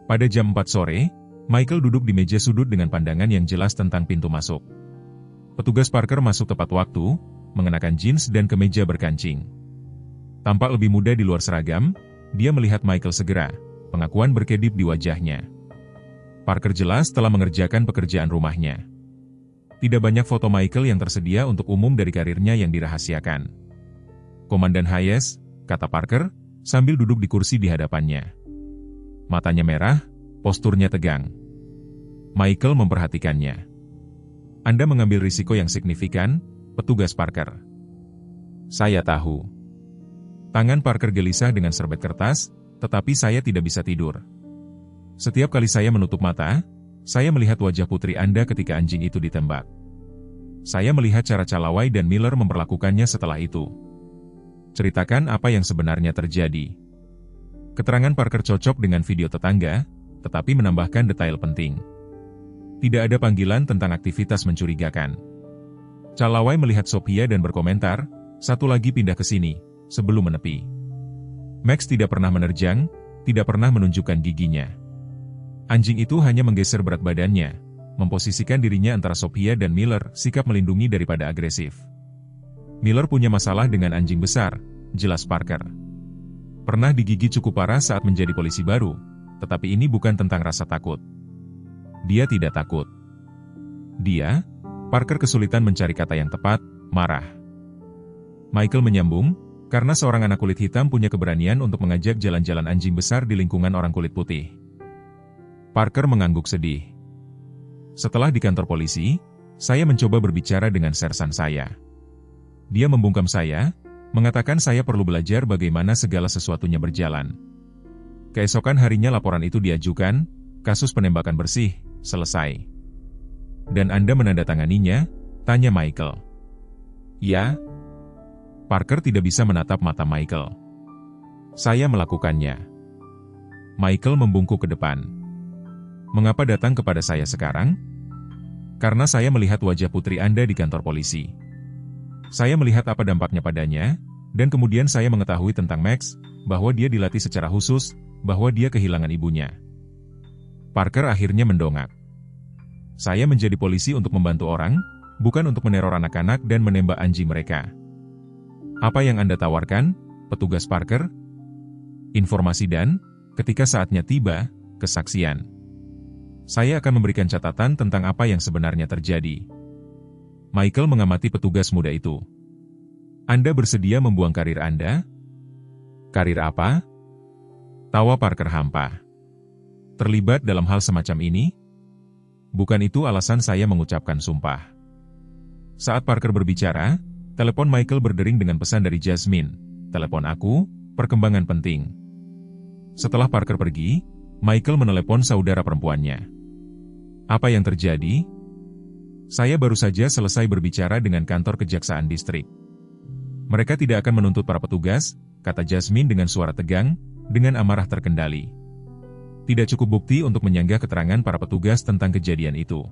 Pada jam 4 sore, Michael duduk di meja sudut dengan pandangan yang jelas tentang pintu masuk. Petugas Parker masuk tepat waktu, mengenakan jeans dan kemeja berkancing. Tampak lebih muda di luar seragam, dia melihat Michael segera, pengakuan berkedip di wajahnya. Parker jelas telah mengerjakan pekerjaan rumahnya. Tidak banyak foto Michael yang tersedia untuk umum dari karirnya yang dirahasiakan. Komandan Hayes, kata Parker, sambil duduk di kursi di hadapannya. Matanya merah, posturnya tegang. Michael memperhatikannya. Anda mengambil risiko yang signifikan, petugas Parker. Saya tahu. Tangan Parker gelisah dengan serbet kertas, tetapi saya tidak bisa tidur. Setiap kali saya menutup mata, saya melihat wajah putri Anda ketika anjing itu ditembak. Saya melihat cara Calawai dan Miller memperlakukannya setelah itu. Ceritakan apa yang sebenarnya terjadi. Keterangan Parker cocok dengan video tetangga, tetapi menambahkan detail penting. Tidak ada panggilan tentang aktivitas mencurigakan. Calawai melihat Sophia dan berkomentar, satu lagi pindah ke sini, sebelum menepi. Max tidak pernah menerjang, tidak pernah menunjukkan giginya. Anjing itu hanya menggeser berat badannya, memposisikan dirinya antara Sophia dan Miller, sikap melindungi daripada agresif. Miller punya masalah dengan anjing besar, jelas Parker. Pernah digigit cukup parah saat menjadi polisi baru, tetapi ini bukan tentang rasa takut. Dia tidak takut. Dia, Parker kesulitan mencari kata yang tepat, marah. Michael menyambung, karena seorang anak kulit hitam punya keberanian untuk mengajak jalan-jalan anjing besar di lingkungan orang kulit putih. Parker mengangguk sedih. Setelah di kantor polisi, saya mencoba berbicara dengan sersan saya. Dia membungkam saya, mengatakan saya perlu belajar bagaimana segala sesuatunya berjalan. Keesokan harinya laporan itu diajukan, kasus penembakan bersih, selesai. Dan Anda menandatanganinya? Tanya Michael. Ya. Parker tidak bisa menatap mata Michael. Saya melakukannya. Michael membungkuk ke depan. Mengapa datang kepada saya sekarang? Karena saya melihat wajah putri Anda di kantor polisi. Saya melihat apa dampaknya padanya, dan kemudian saya mengetahui tentang Max, bahwa dia dilatih secara khusus, bahwa dia kehilangan ibunya. Parker akhirnya mendongak. Saya menjadi polisi untuk membantu orang, bukan untuk meneror anak-anak dan menembak anjing mereka. Apa yang Anda tawarkan, petugas Parker? Informasi dan, ketika saatnya tiba, kesaksian. Saya akan memberikan catatan tentang apa yang sebenarnya terjadi. Michael mengamati petugas muda itu. Anda bersedia membuang karir Anda? Karir apa? Tawa Parker hampa. Terlibat dalam hal semacam ini? Bukan itu alasan saya mengucapkan sumpah. Saat Parker berbicara, telepon Michael berdering dengan pesan dari Jasmine. Telepon aku, perkembangan penting. Setelah Parker pergi, Michael menelepon saudara perempuannya. Apa yang terjadi? Saya baru saja selesai berbicara dengan kantor kejaksaan distrik. Mereka tidak akan menuntut para petugas, kata Jasmine dengan suara tegang, dengan amarah terkendali. Tidak cukup bukti untuk menyanggah keterangan para petugas tentang kejadian itu.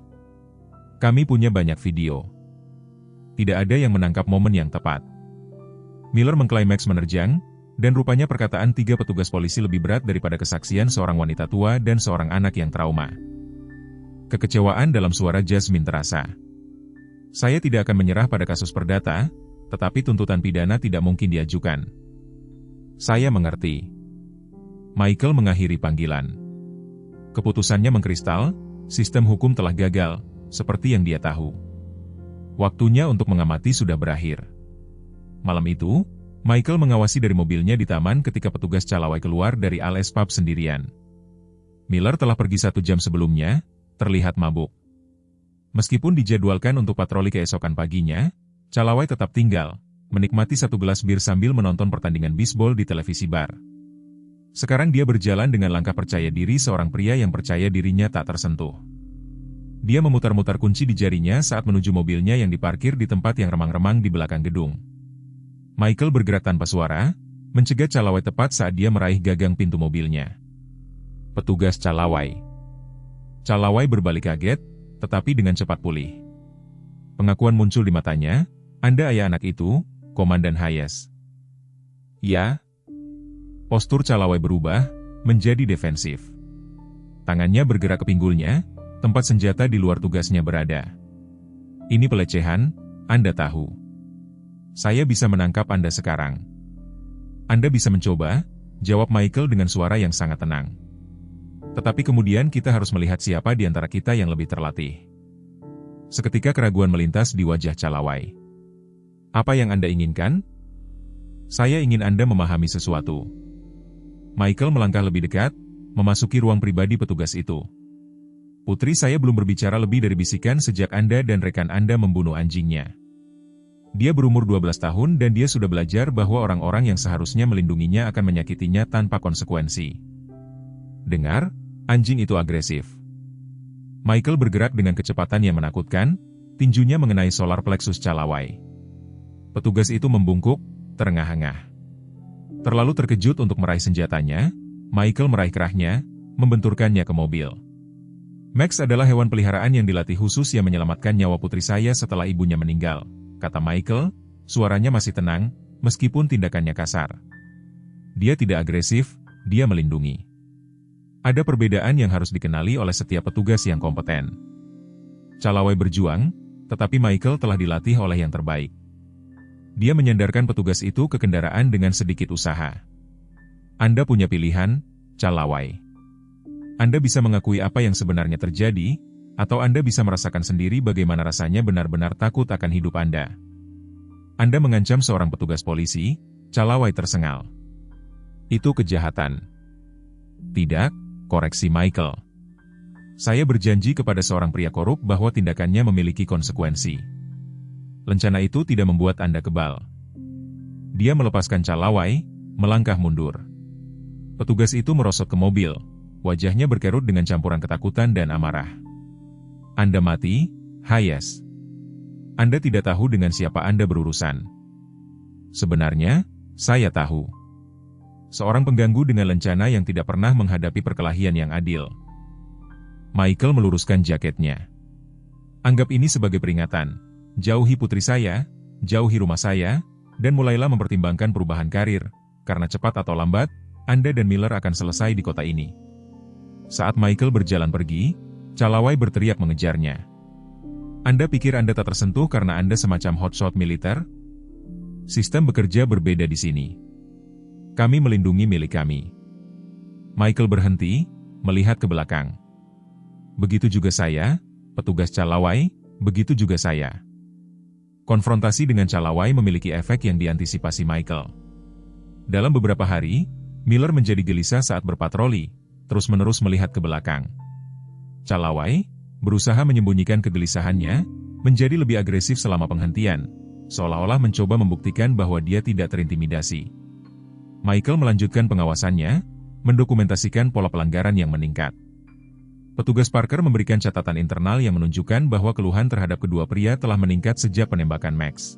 Kami punya banyak video. Tidak ada yang menangkap momen yang tepat. Miller mengklaim Max menerjang, dan rupanya perkataan 3 petugas polisi lebih berat daripada kesaksian seorang wanita tua dan seorang anak yang trauma. Kekecewaan dalam suara Jasmine terasa. Saya tidak akan menyerah pada kasus perdata, tetapi tuntutan pidana tidak mungkin diajukan. Saya mengerti. Michael mengakhiri panggilan. Keputusannya mengkristal, sistem hukum telah gagal, seperti yang dia tahu. Waktunya untuk mengamati sudah berakhir. Malam itu, Michael mengawasi dari mobilnya di taman ketika petugas Calaway keluar dari Ales Pub sendirian. Miller telah pergi 1 jam sebelumnya, terlihat mabuk. Meskipun dijadwalkan untuk patroli keesokan paginya, Calaway tetap tinggal, menikmati 1 gelas bir sambil menonton pertandingan bisbol di televisi bar. Sekarang dia berjalan dengan langkah percaya diri seorang pria yang percaya dirinya tak tersentuh. Dia memutar-mutar kunci di jarinya saat menuju mobilnya yang diparkir di tempat yang remang-remang di belakang gedung. Michael bergerak tanpa suara, mencegah Calaway tepat saat dia meraih gagang pintu mobilnya. Petugas Calaway. Calaway berbalik kaget, tetapi dengan cepat pulih. Pengakuan muncul di matanya, Anda ayah anak itu, Komandan Hayes. Ya. Postur Calaway berubah, menjadi defensif. Tangannya bergerak ke pinggulnya, tempat senjata di luar tugasnya berada. Ini pelecehan, Anda tahu. Saya bisa menangkap Anda sekarang. Anda bisa mencoba, jawab Michael dengan suara yang sangat tenang. Tetapi kemudian kita harus melihat siapa di antara kita yang lebih terlatih. Seketika keraguan melintas di wajah Calaway. Apa yang Anda inginkan? Saya ingin Anda memahami sesuatu. Michael melangkah lebih dekat, memasuki ruang pribadi petugas itu. Putri saya belum berbicara lebih dari bisikan sejak Anda dan rekan Anda membunuh anjingnya. Dia berumur 12 tahun dan dia sudah belajar bahwa orang-orang yang seharusnya melindunginya akan menyakitinya tanpa konsekuensi. Dengar, anjing itu agresif. Michael bergerak dengan kecepatan yang menakutkan, tinjunya mengenai solar plexus Calaway. Petugas itu membungkuk, terengah-engah. Terlalu terkejut untuk meraih senjatanya, Michael meraih kerahnya, membenturkannya ke mobil. Max adalah hewan peliharaan yang dilatih khusus yang menyelamatkan nyawa putri saya setelah ibunya meninggal, kata Michael, suaranya masih tenang, meskipun tindakannya kasar. Dia tidak agresif, dia melindungi. Ada perbedaan yang harus dikenali oleh setiap petugas yang kompeten. Calaway berjuang, tetapi Michael telah dilatih oleh yang terbaik. Dia menyandarkan petugas itu ke kendaraan dengan sedikit usaha. Anda punya pilihan, Calaway. Anda bisa mengakui apa yang sebenarnya terjadi, Atau Anda bisa merasakan sendiri bagaimana rasanya benar-benar takut akan hidup Anda. Anda mengancam seorang petugas polisi, Calaway tersengal. Itu kejahatan. Tidak, koreksi Michael. Saya berjanji kepada seorang pria korup bahwa tindakannya memiliki konsekuensi. Lencana itu tidak membuat Anda kebal. Dia melepaskan Calaway, melangkah mundur. Petugas itu merosot ke mobil, wajahnya berkerut dengan campuran ketakutan dan amarah. Anda mati, Hayes. Anda tidak tahu dengan siapa Anda berurusan. Sebenarnya, saya tahu. Seorang pengganggu dengan lencana yang tidak pernah menghadapi perkelahian yang adil. Michael meluruskan jaketnya. Anggap ini sebagai peringatan. Jauhi putri saya, jauhi rumah saya, dan mulailah mempertimbangkan perubahan karir, karena cepat atau lambat, Anda dan Miller akan selesai di kota ini. Saat Michael berjalan pergi, Calaway berteriak mengejarnya. Anda pikir Anda tak tersentuh karena Anda semacam hotshot militer? Sistem bekerja berbeda di sini. Kami melindungi milik kami. Michael berhenti, melihat ke belakang. Begitu juga saya, petugas Calaway, begitu juga saya. Konfrontasi dengan Calaway memiliki efek yang diantisipasi Michael. Dalam beberapa hari, Miller menjadi gelisah saat berpatroli, terus-menerus melihat ke belakang. Calaway berusaha menyembunyikan kegelisahannya, menjadi lebih agresif selama penghentian, seolah-olah mencoba membuktikan bahwa dia tidak terintimidasi. Michael melanjutkan pengawasannya, mendokumentasikan pola pelanggaran yang meningkat. Petugas Parker memberikan catatan internal yang menunjukkan bahwa keluhan terhadap kedua pria telah meningkat sejak penembakan Max.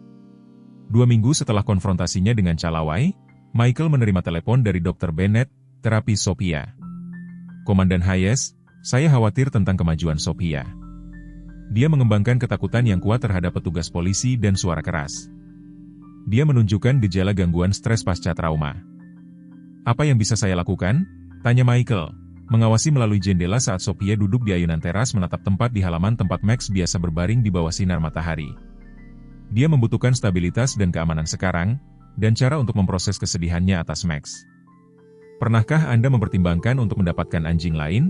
2 minggu setelah konfrontasinya dengan Calaway, Michael menerima telepon dari Dr. Bennett, terapi Sophia. Komandan Hayes, saya khawatir tentang kemajuan Sophia. Dia mengembangkan ketakutan yang kuat terhadap petugas polisi dan suara keras. Dia menunjukkan gejala gangguan stres pasca trauma. Apa yang bisa saya lakukan? Tanya Michael, mengawasi melalui jendela saat Sophia duduk di ayunan teras menatap tempat di halaman tempat Max biasa berbaring di bawah sinar matahari. Dia membutuhkan stabilitas dan keamanan sekarang, dan cara untuk memproses kesedihannya atas Max. Pernahkah Anda mempertimbangkan untuk mendapatkan anjing lain?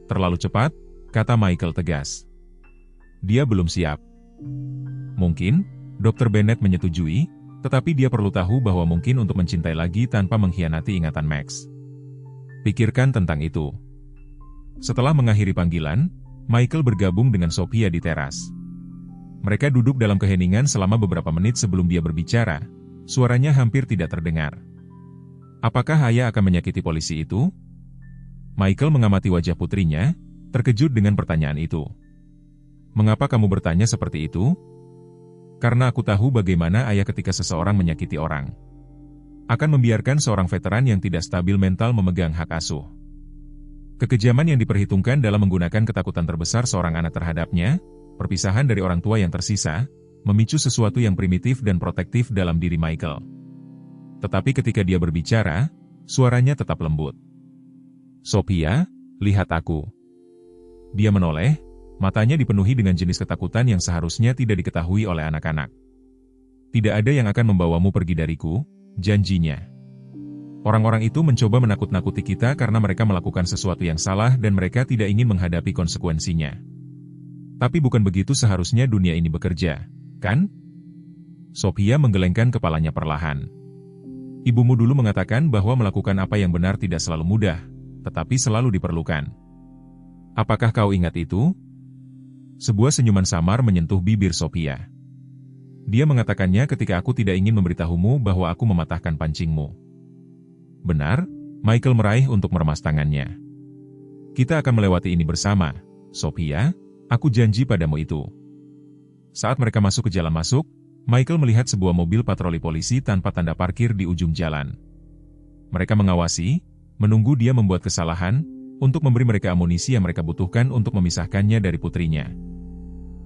Terlalu cepat, kata Michael tegas. Dia belum siap. Mungkin, Dr. Bennett menyetujui, tetapi dia perlu tahu bahwa mungkin untuk mencintai lagi tanpa mengkhianati ingatan Max. Pikirkan tentang itu. Setelah mengakhiri panggilan, Michael bergabung dengan Sophia di teras. Mereka duduk dalam keheningan selama beberapa menit sebelum dia berbicara. Suaranya hampir tidak terdengar. Apakah Ayah akan menyakiti polisi itu? Michael mengamati wajah putrinya, terkejut dengan pertanyaan itu. Mengapa kamu bertanya seperti itu? Karena aku tahu bagaimana Ayah ketika seseorang menyakiti orang. Akan membiarkan seorang veteran yang tidak stabil mental memegang hak asuh. Kekejaman yang diperhitungkan dalam menggunakan ketakutan terbesar seorang anak terhadapnya, perpisahan dari orang tua yang tersisa, memicu sesuatu yang primitif dan protektif dalam diri Michael. Tetapi ketika dia berbicara, suaranya tetap lembut. Sophia, lihat aku. Dia menoleh, matanya dipenuhi dengan jenis ketakutan yang seharusnya tidak diketahui oleh anak-anak. Tidak ada yang akan membawamu pergi dariku, janjinya. Orang-orang itu mencoba menakut-nakuti kita karena mereka melakukan sesuatu yang salah dan mereka tidak ingin menghadapi konsekuensinya. Tapi bukan begitu seharusnya dunia ini bekerja, kan? Sophia menggelengkan kepalanya perlahan. Ibumu dulu mengatakan bahwa melakukan apa yang benar tidak selalu mudah, tetapi selalu diperlukan. Apakah kau ingat itu? Sebuah senyuman samar menyentuh bibir Sophia. Dia mengatakannya ketika aku tidak ingin memberitahumu bahwa aku mematahkan pancingmu. Benar, Michael meraih untuk meremas tangannya. Kita akan melewati ini bersama, Sophia, aku janji padamu itu. Saat mereka masuk ke jalan masuk, Michael melihat sebuah mobil patroli polisi tanpa tanda parkir di ujung jalan. Mereka mengawasi, menunggu dia membuat kesalahan, untuk memberi mereka amunisi yang mereka butuhkan untuk memisahkannya dari putrinya.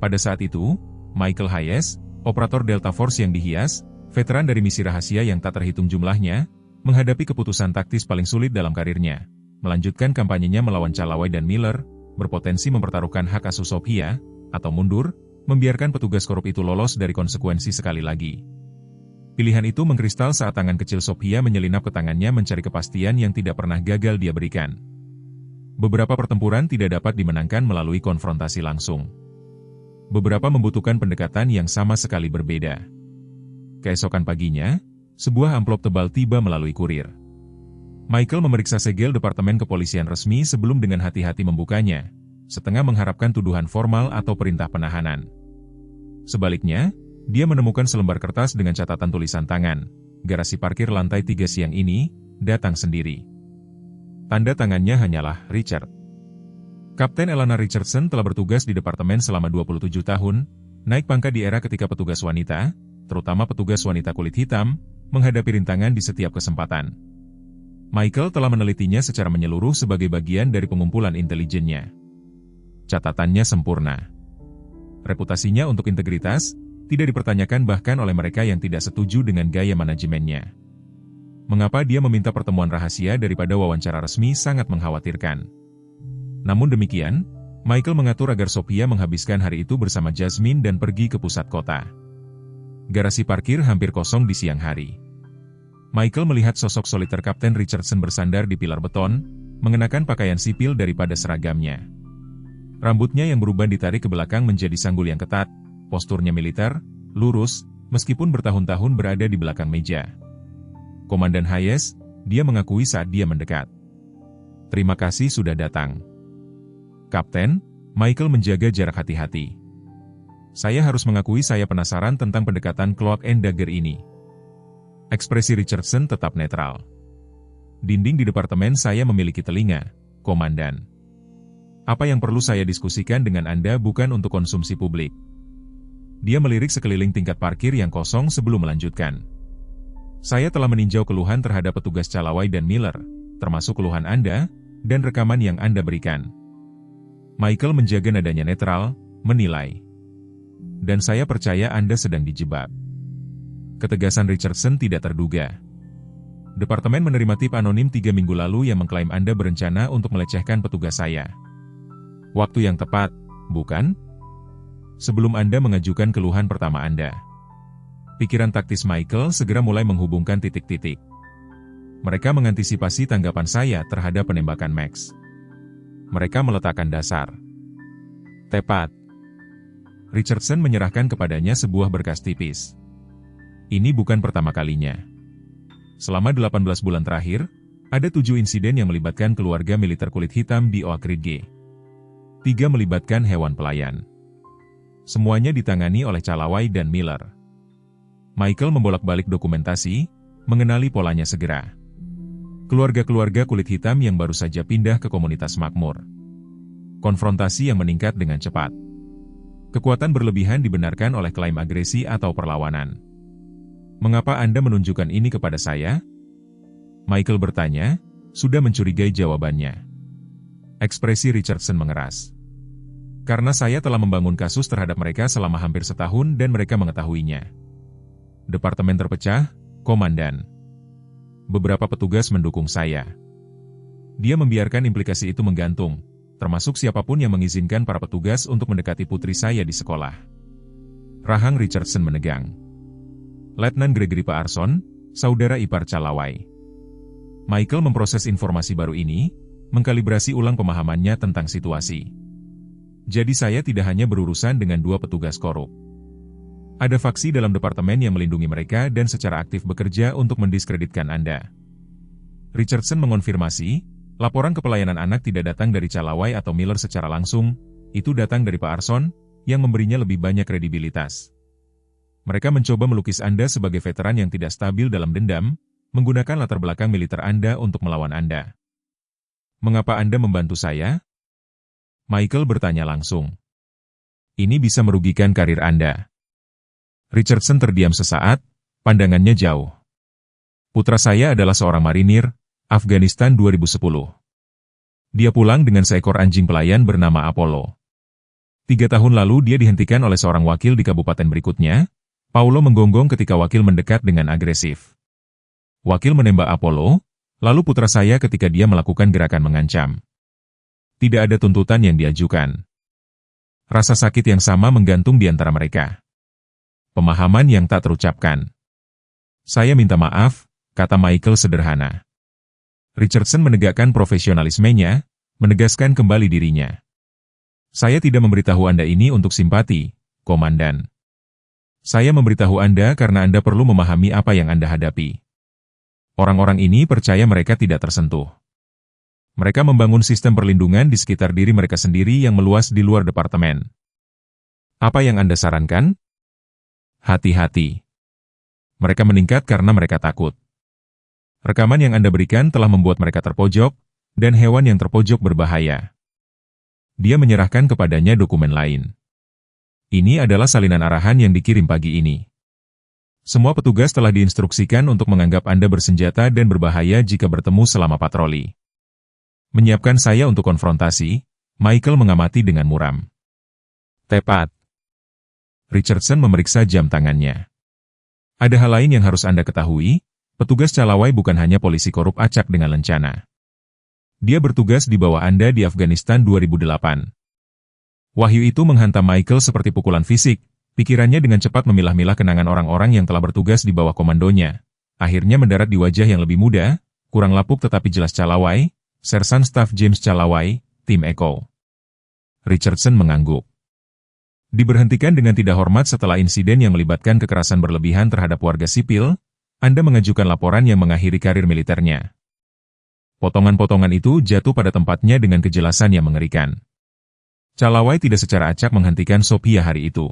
Pada saat itu, Michael Hayes, operator Delta Force yang dihias, veteran dari misi rahasia yang tak terhitung jumlahnya, menghadapi keputusan taktis paling sulit dalam karirnya, melanjutkan kampanyenya melawan Calaway dan Miller, berpotensi mempertaruhkan hak asuh Sophia, atau mundur, membiarkan petugas korup itu lolos dari konsekuensi sekali lagi. Pilihan itu mengkristal saat tangan kecil Sophia menyelinap ke tangannya mencari kepastian yang tidak pernah gagal dia berikan. Beberapa pertempuran tidak dapat dimenangkan melalui konfrontasi langsung. Beberapa membutuhkan pendekatan yang sama sekali berbeda. Keesokan paginya, sebuah amplop tebal tiba melalui kurir. Michael memeriksa segel Departemen Kepolisian resmi sebelum dengan hati-hati membukanya, setengah mengharapkan tuduhan formal atau perintah penahanan. Sebaliknya, dia menemukan selembar kertas dengan catatan tulisan tangan. Garasi parkir lantai 3 siang ini, datang sendiri. Tanda tangannya hanyalah Richard. Kapten Elana Richardson telah bertugas di departemen selama 27 tahun, naik pangkat di era ketika petugas wanita, terutama petugas wanita kulit hitam, menghadapi rintangan di setiap kesempatan. Michael telah menelitinya secara menyeluruh sebagai bagian dari pengumpulan intelijennya. Catatannya sempurna. Reputasinya untuk integritas, tidak dipertanyakan bahkan oleh mereka yang tidak setuju dengan gaya manajemennya. Mengapa dia meminta pertemuan rahasia daripada wawancara resmi sangat mengkhawatirkan. Namun demikian, Michael mengatur agar Sophia menghabiskan hari itu bersama Jasmine dan pergi ke pusat kota. Garasi parkir hampir kosong di siang hari. Michael melihat sosok soliter Kapten Richardson bersandar di pilar beton, mengenakan pakaian sipil daripada seragamnya. Rambutnya yang beruban ditarik ke belakang menjadi sanggul yang ketat, posturnya militer, lurus, meskipun bertahun-tahun berada di belakang meja. Komandan Hayes, dia mengakui saat dia mendekat. Terima kasih sudah datang. Kapten, Michael menjaga jarak hati-hati. Saya harus mengakui saya penasaran tentang pendekatan Cloak and Dagger ini. Ekspresi Richardson tetap netral. Dinding di departemen saya memiliki telinga, Komandan. Apa yang perlu saya diskusikan dengan Anda bukan untuk konsumsi publik. Dia melirik sekeliling tingkat parkir yang kosong sebelum melanjutkan. Saya telah meninjau keluhan terhadap petugas Callaway dan Miller, termasuk keluhan Anda, dan rekaman yang Anda berikan. Michael menjaga nadanya netral, menilai. Dan saya percaya Anda sedang dijebak. Ketegasan Richardson tidak terduga. Departemen menerima tip anonim 3 minggu lalu yang mengklaim Anda berencana untuk melecehkan petugas saya. Waktu yang tepat, bukan? Sebelum Anda mengajukan keluhan pertama Anda. Pikiran taktis Michael segera mulai menghubungkan titik-titik. Mereka mengantisipasi tanggapan saya terhadap penembakan Max. Mereka meletakkan dasar. Tepat. Richardson menyerahkan kepadanya sebuah berkas tipis. Ini bukan pertama kalinya. Selama 18 bulan terakhir, ada 7 insiden yang melibatkan keluarga militer kulit hitam di Oak Ridge. 3 melibatkan hewan pelayan. Semuanya ditangani oleh Callaway dan Miller. Michael membolak-balik dokumentasi, mengenali polanya segera. Keluarga-keluarga kulit hitam yang baru saja pindah ke komunitas makmur. Konfrontasi yang meningkat dengan cepat. Kekuatan berlebihan dibenarkan oleh klaim agresi atau perlawanan. Mengapa Anda menunjukkan ini kepada saya? Michael bertanya, sudah mencurigai jawabannya. Ekspresi Richardson mengeras. Karena saya telah membangun kasus terhadap mereka selama hampir setahun dan mereka mengetahuinya. Departemen terpecah, Komandan. Beberapa petugas mendukung saya. Dia membiarkan implikasi itu menggantung, termasuk siapapun yang mengizinkan para petugas untuk mendekati putri saya di sekolah. Rahang Richardson menegang. Letnan Gregory Paarson, saudara ipar Callaway. Michael memproses informasi baru ini, mengkalibrasi ulang pemahamannya tentang situasi. Jadi saya tidak hanya berurusan dengan 2 petugas korup. Ada faksi dalam departemen yang melindungi mereka dan secara aktif bekerja untuk mendiskreditkan Anda. Richardson mengonfirmasi, laporan kepelayanan anak tidak datang dari Callaway atau Miller secara langsung, itu datang dari Paarson, yang memberinya lebih banyak kredibilitas. Mereka mencoba melukis Anda sebagai veteran yang tidak stabil dalam dendam, menggunakan latar belakang militer Anda untuk melawan Anda. Mengapa Anda membantu saya? Michael bertanya langsung. Ini bisa merugikan karir Anda. Richardson terdiam sesaat, pandangannya jauh. Putra saya adalah seorang marinir, Afghanistan 2010. Dia pulang dengan seekor anjing pelayan bernama Apollo. 3 tahun lalu dia dihentikan oleh seorang wakil di kabupaten berikutnya. Paulo menggonggong ketika wakil mendekat dengan agresif. Wakil menembak Apollo, lalu putra saya ketika dia melakukan gerakan mengancam. Tidak ada tuntutan yang diajukan. Rasa sakit yang sama menggantung di antara mereka. Pemahaman yang tak terucapkan. Saya minta maaf, kata Michael sederhana. Richardson menegakkan profesionalismenya, menegaskan kembali dirinya. Saya tidak memberitahu Anda ini untuk simpati, Komandan. Saya memberitahu Anda karena Anda perlu memahami apa yang Anda hadapi. Orang-orang ini percaya mereka tidak tersentuh. Mereka membangun sistem perlindungan di sekitar diri mereka sendiri yang meluas di luar departemen. Apa yang Anda sarankan? Hati-hati. Mereka meningkat karena mereka takut. Rekaman yang Anda berikan telah membuat mereka terpojok, dan hewan yang terpojok berbahaya. Dia menyerahkan kepadanya dokumen lain. Ini adalah salinan arahan yang dikirim pagi ini. Semua petugas telah diinstruksikan untuk menganggap Anda bersenjata dan berbahaya jika bertemu selama patroli. Menyiapkan saya untuk konfrontasi, Michael mengamati dengan muram. Tepat. Richardson memeriksa jam tangannya. Ada hal lain yang harus Anda ketahui, petugas Calawai bukan hanya polisi korup acak dengan lencana. Dia bertugas di bawah Anda di Afghanistan 2008. Wahyu itu menghantam Michael seperti pukulan fisik, pikirannya dengan cepat memilah-milah kenangan orang-orang yang telah bertugas di bawah komandonya. Akhirnya mendarat di wajah yang lebih muda, kurang lapuk tetapi jelas Calawai, Sersan Staff James Calawai, Tim Echo. Richardson mengangguk. Diberhentikan dengan tidak hormat setelah insiden yang melibatkan kekerasan berlebihan terhadap warga sipil, Anda mengajukan laporan yang mengakhiri karir militernya. Potongan-potongan itu jatuh pada tempatnya dengan kejelasan yang mengerikan. Calawai tidak secara acak menghentikan Sophia hari itu.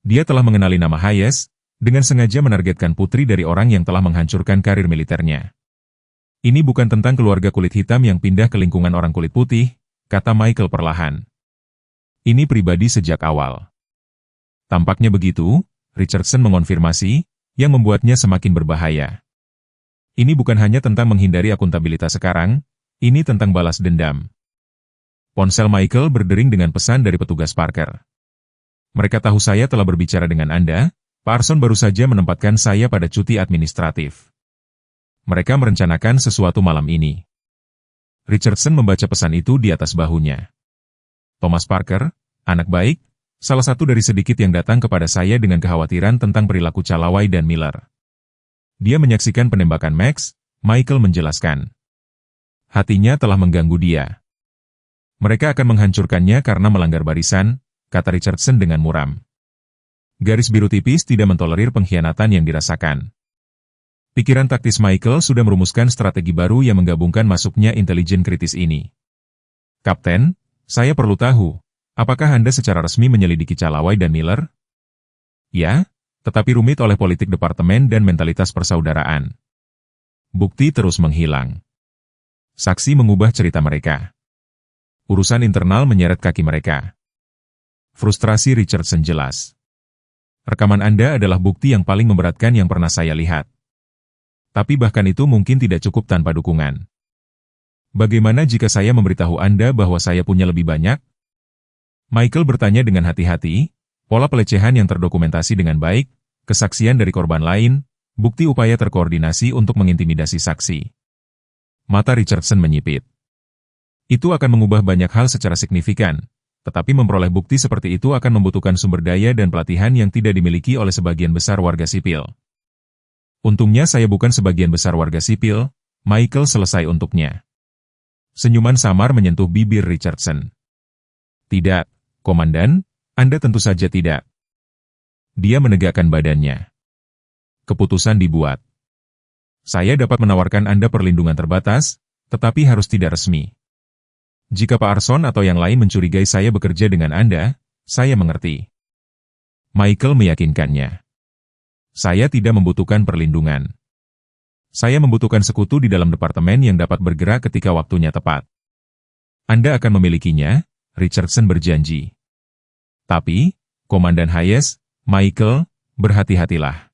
Dia telah mengenali nama Hayes, dengan sengaja menargetkan putri dari orang yang telah menghancurkan karir militernya. Ini bukan tentang keluarga kulit hitam yang pindah ke lingkungan orang kulit putih, kata Michael perlahan. Ini pribadi sejak awal. Tampaknya begitu, Richardson mengonfirmasi, yang membuatnya semakin berbahaya. Ini bukan hanya tentang menghindari akuntabilitas sekarang, ini tentang balas dendam. Ponsel Michael berdering dengan pesan dari petugas Parker. Mereka tahu saya telah berbicara dengan Anda, Pak Arson baru saja menempatkan saya pada cuti administratif. Mereka merencanakan sesuatu malam ini. Richardson membaca pesan itu di atas bahunya. Thomas Parker, anak baik, salah satu dari sedikit yang datang kepada saya dengan kekhawatiran tentang perilaku Calawai dan Miller. Dia menyaksikan penembakan Max, Michael menjelaskan. Hatinya telah mengganggu dia. Mereka akan menghancurkannya karena melanggar barisan, kata Richardson dengan muram. Garis biru tipis tidak mentolerir pengkhianatan yang dirasakan. Pikiran taktis Michael sudah merumuskan strategi baru yang menggabungkan masuknya intelijen kritis ini. Kapten, saya perlu tahu, apakah Anda secara resmi menyelidiki Calawai dan Miller? Ya, tetapi rumit oleh politik departemen dan mentalitas persaudaraan. Bukti terus menghilang. Saksi mengubah cerita mereka. Urusan internal menyeret kaki mereka. Frustrasi Richardson jelas. Rekaman Anda adalah bukti yang paling memberatkan yang pernah saya lihat. Tapi bahkan itu mungkin tidak cukup tanpa dukungan. Bagaimana jika saya memberitahu Anda bahwa saya punya lebih banyak? Michael bertanya dengan hati-hati, pola pelecehan yang terdokumentasi dengan baik, kesaksian dari korban lain, bukti upaya terkoordinasi untuk mengintimidasi saksi. Mata Richardson menyipit. Itu akan mengubah banyak hal secara signifikan, tetapi memperoleh bukti seperti itu akan membutuhkan sumber daya dan pelatihan yang tidak dimiliki oleh sebagian besar warga sipil. Untungnya saya bukan sebagian besar warga sipil, Michael selesai untuknya. Senyuman samar menyentuh bibir Richardson. Tidak, Komandan, Anda tentu saja tidak. Dia menegakkan badannya. Keputusan dibuat. Saya dapat menawarkan Anda perlindungan terbatas, tetapi harus tidak resmi. Jika Pak Arson atau yang lain mencurigai saya bekerja dengan Anda, saya mengerti. Michael meyakinkannya. Saya tidak membutuhkan perlindungan. Saya membutuhkan sekutu di dalam departemen yang dapat bergerak ketika waktunya tepat. Anda akan memilikinya, Richardson berjanji. Tapi, Komandan Hayes, Michael, berhati-hatilah.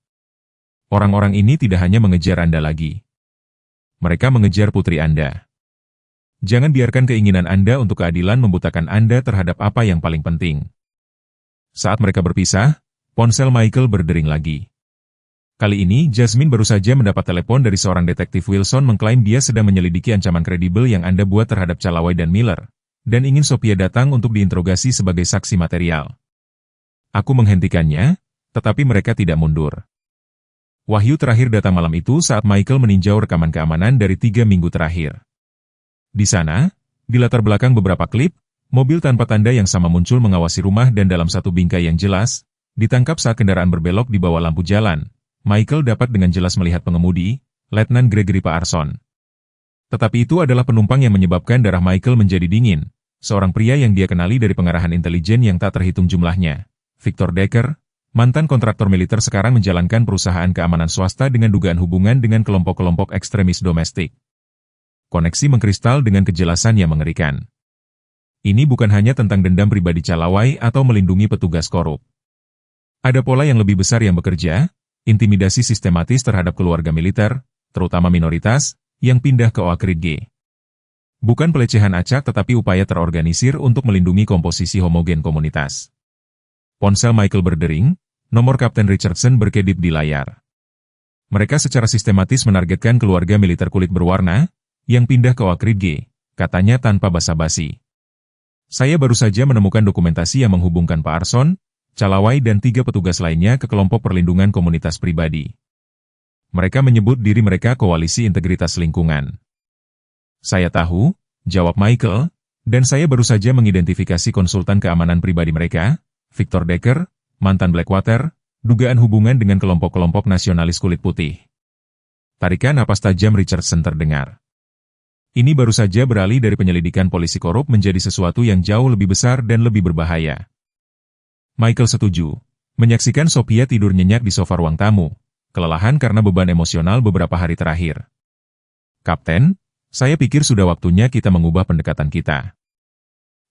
Orang-orang ini tidak hanya mengejar Anda lagi. Mereka mengejar putri Anda. Jangan biarkan keinginan Anda untuk keadilan membutakan Anda terhadap apa yang paling penting. Saat mereka berpisah, ponsel Michael berdering lagi. Kali ini, Jasmine baru saja mendapat telepon dari seorang detektif Wilson mengklaim dia sedang menyelidiki ancaman kredibel yang Anda buat terhadap Calawai dan Miller, dan ingin Sophia datang untuk diinterogasi sebagai saksi material. Aku menghentikannya, tetapi mereka tidak mundur. Wahyu terakhir datang malam itu saat Michael meninjau rekaman keamanan dari 3 minggu terakhir. Di sana, Di latar belakang beberapa klip, mobil tanpa tanda yang sama muncul mengawasi rumah dan dalam satu bingkai yang jelas, ditangkap saat kendaraan berbelok di bawah lampu jalan. Michael dapat dengan jelas melihat pengemudi, Letnan Gregory Paarson. Tetapi itu adalah penumpang yang menyebabkan darah Michael menjadi dingin, seorang pria yang dia kenali dari pengarahan intelijen yang tak terhitung jumlahnya. Victor Decker, mantan kontraktor militer sekarang menjalankan perusahaan keamanan swasta dengan dugaan hubungan dengan kelompok-kelompok ekstremis domestik. Koneksi mengkristal dengan kejelasan yang mengerikan. Ini bukan hanya tentang dendam pribadi calawai atau melindungi petugas korup. Ada pola yang lebih besar yang bekerja, intimidasi sistematis terhadap keluarga militer, terutama minoritas, yang pindah ke Oak Ridge. Bukan pelecehan acak tetapi upaya terorganisir untuk melindungi komposisi homogen komunitas. Ponsel Michael berdering, nomor Kapten Richardson berkedip di layar. Mereka secara sistematis menargetkan keluarga militer kulit berwarna, yang pindah ke Oak Ridge, katanya tanpa basa-basi. Saya baru saja menemukan dokumentasi yang menghubungkan Paarson, Calaway dan 3 petugas lainnya ke kelompok perlindungan komunitas pribadi. Mereka menyebut diri mereka Koalisi Integritas Lingkungan. Saya tahu, jawab Michael, dan saya baru saja mengidentifikasi konsultan keamanan pribadi mereka, Victor Decker, mantan Blackwater, dugaan hubungan dengan kelompok-kelompok nasionalis kulit putih. Tarikan napas tajam Richardson terdengar. Ini baru saja beralih dari penyelidikan polisi korup menjadi sesuatu yang jauh lebih besar dan lebih berbahaya. Michael setuju. Menyaksikan Sophia tidur nyenyak di sofa ruang tamu, kelelahan karena beban emosional beberapa hari terakhir. Kapten, saya pikir sudah waktunya kita mengubah pendekatan kita.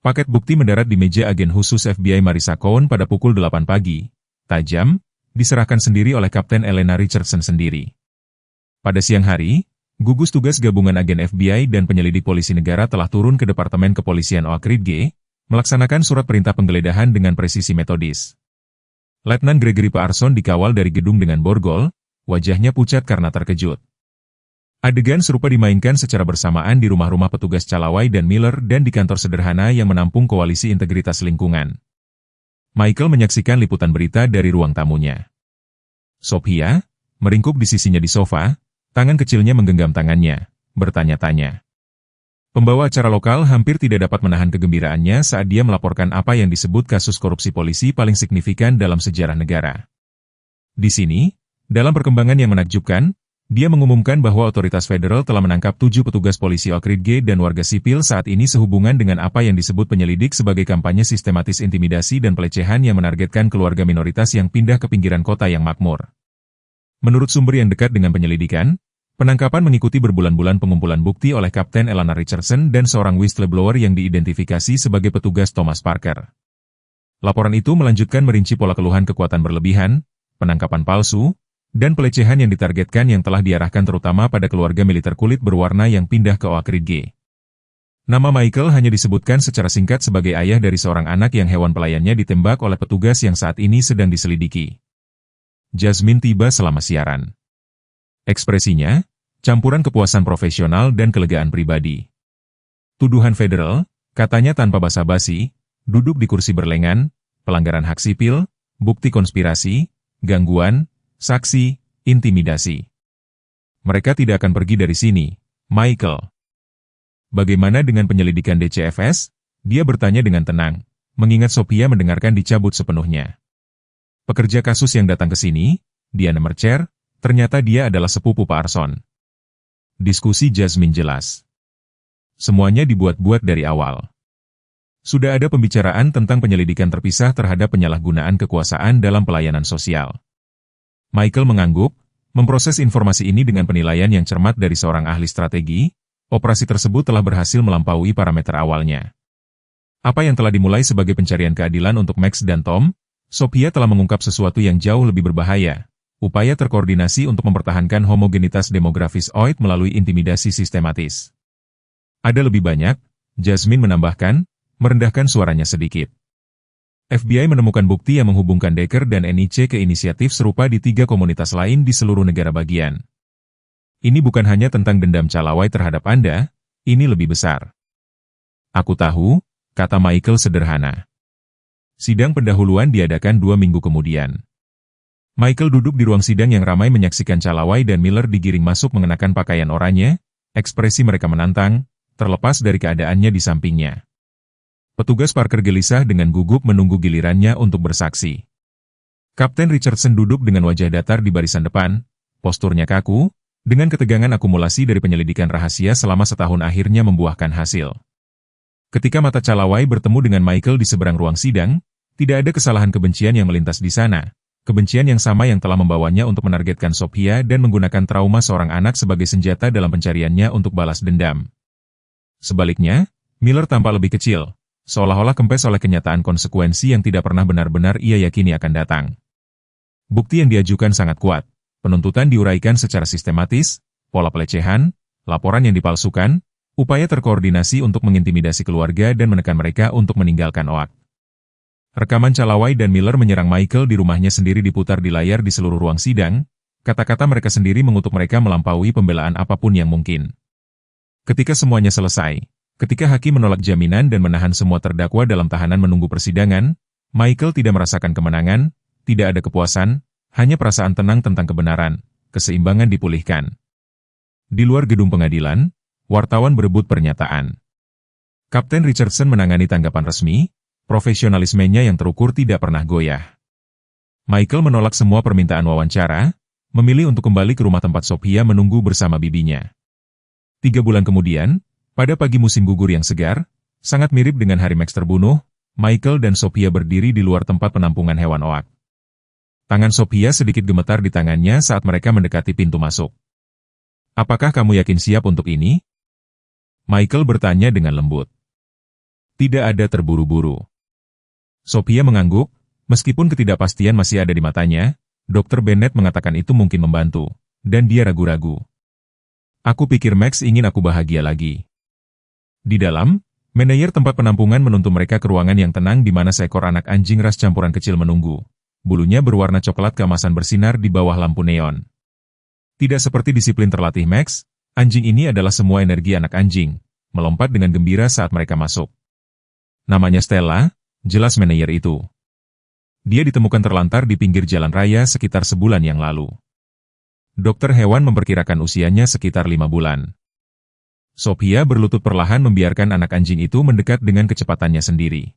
Paket bukti mendarat di meja agen khusus FBI Marissa Cohen pada pukul 8 pagi. Tajam, diserahkan sendiri oleh Kapten Elena Richardson sendiri. Pada siang hari, gugus tugas gabungan agen FBI dan penyelidik polisi negara telah turun ke Departemen Kepolisian Oak Ridge, melaksanakan surat perintah penggeledahan dengan presisi metodis. Letnan Gregory Paarson dikawal dari gedung dengan borgol, wajahnya pucat karena terkejut. Adegan serupa dimainkan secara bersamaan di rumah-rumah petugas Calaway dan Miller dan di kantor sederhana yang menampung Koalisi Integritas Lingkungan. Michael menyaksikan liputan berita dari ruang tamunya. Sophia, meringkuk di sisinya di sofa, tangan kecilnya menggenggam tangannya, bertanya-tanya. Pembawa acara lokal hampir tidak dapat menahan kegembiraannya saat dia melaporkan apa yang disebut kasus korupsi polisi paling signifikan dalam sejarah negara. Di sini, dalam perkembangan yang menakjubkan, dia mengumumkan bahwa otoritas federal telah menangkap 7 petugas polisi Oak Ridge dan warga sipil saat ini sehubungan dengan apa yang disebut penyelidik sebagai kampanye sistematis intimidasi dan pelecehan yang menargetkan keluarga minoritas yang pindah ke pinggiran kota yang makmur. Menurut sumber yang dekat dengan penyelidikan, penangkapan mengikuti berbulan-bulan pengumpulan bukti oleh Kapten Elena Richardson dan seorang whistleblower yang diidentifikasi sebagai petugas Thomas Parker. Laporan itu melanjutkan merinci pola keluhan kekuatan berlebihan, penangkapan palsu, dan pelecehan yang ditargetkan yang telah diarahkan terutama pada keluarga militer kulit berwarna yang pindah ke Oak Ridge. Nama Michael hanya disebutkan secara singkat sebagai ayah dari seorang anak yang hewan pelayannya ditembak oleh petugas yang saat ini sedang diselidiki. Jasmine tiba selama siaran. Ekspresinya, campuran kepuasan profesional dan kelegaan pribadi. Tuduhan federal, katanya tanpa basa-basi, duduk di kursi berlengan, pelanggaran hak sipil, bukti konspirasi, gangguan, saksi, intimidasi. Mereka tidak akan pergi dari sini, Michael. Bagaimana dengan penyelidikan DCFS? Dia bertanya dengan tenang, mengingat Sophia mendengarkan dicabut sepenuhnya. Pekerja kasus yang datang ke sini, Diana Mercer, ternyata dia adalah sepupu Paarson. Diskusi Jasmine jelas. Semuanya dibuat-buat dari awal. Sudah ada pembicaraan tentang penyelidikan terpisah terhadap penyalahgunaan kekuasaan dalam pelayanan sosial. Michael mengangguk, memproses informasi ini dengan penilaian yang cermat dari seorang ahli strategi, operasi tersebut telah berhasil melampaui parameter awalnya. Apa yang telah dimulai sebagai pencarian keadilan untuk Max dan Tom, Sophia telah mengungkap sesuatu yang jauh lebih berbahaya, upaya terkoordinasi untuk mempertahankan homogenitas demografis OIT melalui intimidasi sistematis. Ada lebih banyak, Jasmine menambahkan, merendahkan suaranya sedikit. FBI menemukan bukti yang menghubungkan Decker dan NIC ke inisiatif serupa di 3 komunitas lain di seluruh negara bagian. Ini bukan hanya tentang dendam Calaway terhadap Anda, ini lebih besar. Aku tahu, kata Michael sederhana. Sidang pendahuluan diadakan 2 minggu kemudian. Michael duduk di ruang sidang yang ramai menyaksikan Calaway dan Miller digiring masuk mengenakan pakaian oranye, ekspresi mereka menantang, terlepas dari keadaannya di sampingnya. Petugas Parker gelisah dengan gugup menunggu gilirannya untuk bersaksi. Kapten Richardson duduk dengan wajah datar di barisan depan, posturnya kaku, dengan ketegangan akumulasi dari penyelidikan rahasia selama setahun akhirnya membuahkan hasil. Ketika mata Calaway bertemu dengan Michael di seberang ruang sidang, tidak ada kesalahan kebencian yang melintas di sana. Kebencian yang sama yang telah membawanya untuk menargetkan Sophia dan menggunakan trauma seorang anak sebagai senjata dalam pencariannya untuk balas dendam. Sebaliknya, Miller tampak lebih kecil, seolah-olah kempes oleh kenyataan konsekuensi yang tidak pernah benar-benar ia yakini akan datang. Bukti yang diajukan sangat kuat, penuntutan diuraikan secara sistematis, pola pelecehan, laporan yang dipalsukan, upaya terkoordinasi untuk mengintimidasi keluarga dan menekan mereka untuk meninggalkan Oak. Rekaman Calaway dan Miller menyerang Michael di rumahnya sendiri diputar di layar di seluruh ruang sidang, kata-kata mereka sendiri mengutuk mereka melampaui pembelaan apapun yang mungkin. Ketika semuanya selesai, ketika hakim menolak jaminan dan menahan semua terdakwa dalam tahanan menunggu persidangan, Michael tidak merasakan kemenangan, tidak ada kepuasan, hanya perasaan tenang tentang kebenaran, keseimbangan dipulihkan. Di luar gedung pengadilan, wartawan berebut pernyataan. Kapten Richardson menangani tanggapan resmi, profesionalismenya yang terukur tidak pernah goyah. Michael menolak semua permintaan wawancara, memilih untuk kembali ke rumah tempat Sophia menunggu bersama bibinya. 3 bulan kemudian, pada pagi musim gugur yang segar, sangat mirip dengan hari Max terbunuh, Michael dan Sophia berdiri di luar tempat penampungan hewan Oak. Tangan Sophia sedikit gemetar di tangannya saat mereka mendekati pintu masuk. "Apakah kamu yakin siap untuk ini?" Michael bertanya dengan lembut. "Tidak ada terburu-buru." Sophia mengangguk, meskipun ketidakpastian masih ada di matanya. Dr. Bennett mengatakan itu mungkin membantu, dan dia ragu-ragu. "Aku pikir Max ingin aku bahagia lagi." Di dalam, manajer tempat penampungan menuntun mereka ke ruangan yang tenang di mana seekor anak anjing ras campuran kecil menunggu. Bulunya berwarna coklat keemasan bersinar di bawah lampu neon. Tidak seperti disiplin terlatih Max, anjing ini adalah semua energi anak anjing, melompat dengan gembira saat mereka masuk. Namanya Stella, jelas manajer itu. Dia ditemukan terlantar di pinggir jalan raya sekitar sebulan yang lalu. Dokter hewan memperkirakan usianya sekitar 5 bulan. Sophia berlutut perlahan membiarkan anak anjing itu mendekat dengan kecepatannya sendiri.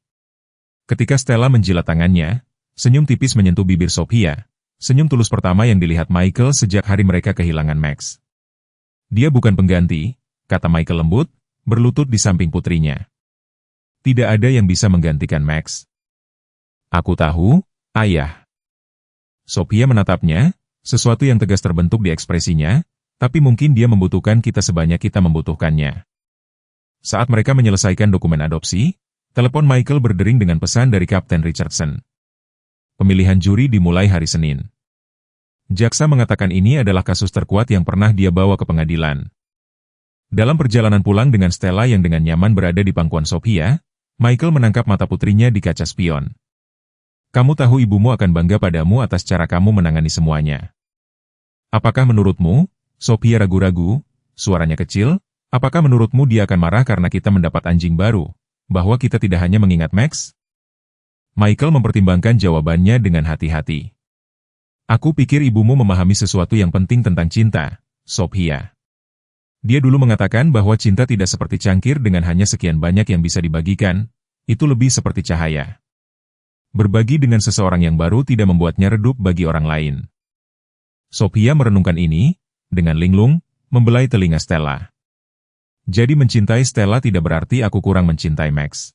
Ketika Stella menjilat tangannya, senyum tipis menyentuh bibir Sophia, senyum tulus pertama yang dilihat Michael sejak hari mereka kehilangan Max. "Dia bukan pengganti," kata Michael lembut, berlutut di samping putrinya. "Tidak ada yang bisa menggantikan Max." "Aku tahu, Ayah." Sophia menatapnya, sesuatu yang tegas terbentuk di ekspresinya, tapi mungkin dia membutuhkan kita sebanyak kita membutuhkannya. Saat mereka menyelesaikan dokumen adopsi, telepon Michael berdering dengan pesan dari Kapten Richardson. Pemilihan juri dimulai hari Senin. Jaksa mengatakan ini adalah kasus terkuat yang pernah dia bawa ke pengadilan. Dalam perjalanan pulang dengan Stella yang dengan nyaman berada di pangkuan Sophia, Michael menangkap mata putrinya di kaca spion. "Kamu tahu ibumu akan bangga padamu atas cara kamu menangani semuanya. Apakah menurutmu?" Sophia ragu-ragu, suaranya kecil, "apakah menurutmu dia akan marah karena kita mendapat anjing baru, bahwa kita tidak hanya mengingat Max?" Michael mempertimbangkan jawabannya dengan hati-hati. "Aku pikir ibumu memahami sesuatu yang penting tentang cinta, Sophia. Dia dulu mengatakan bahwa cinta tidak seperti cangkir dengan hanya sekian banyak yang bisa dibagikan, itu lebih seperti cahaya. Berbagi dengan seseorang yang baru tidak membuatnya redup bagi orang lain." Sophia merenungkan ini, dengan linglung, membelai telinga Stella. "Jadi mencintai Stella tidak berarti aku kurang mencintai Max."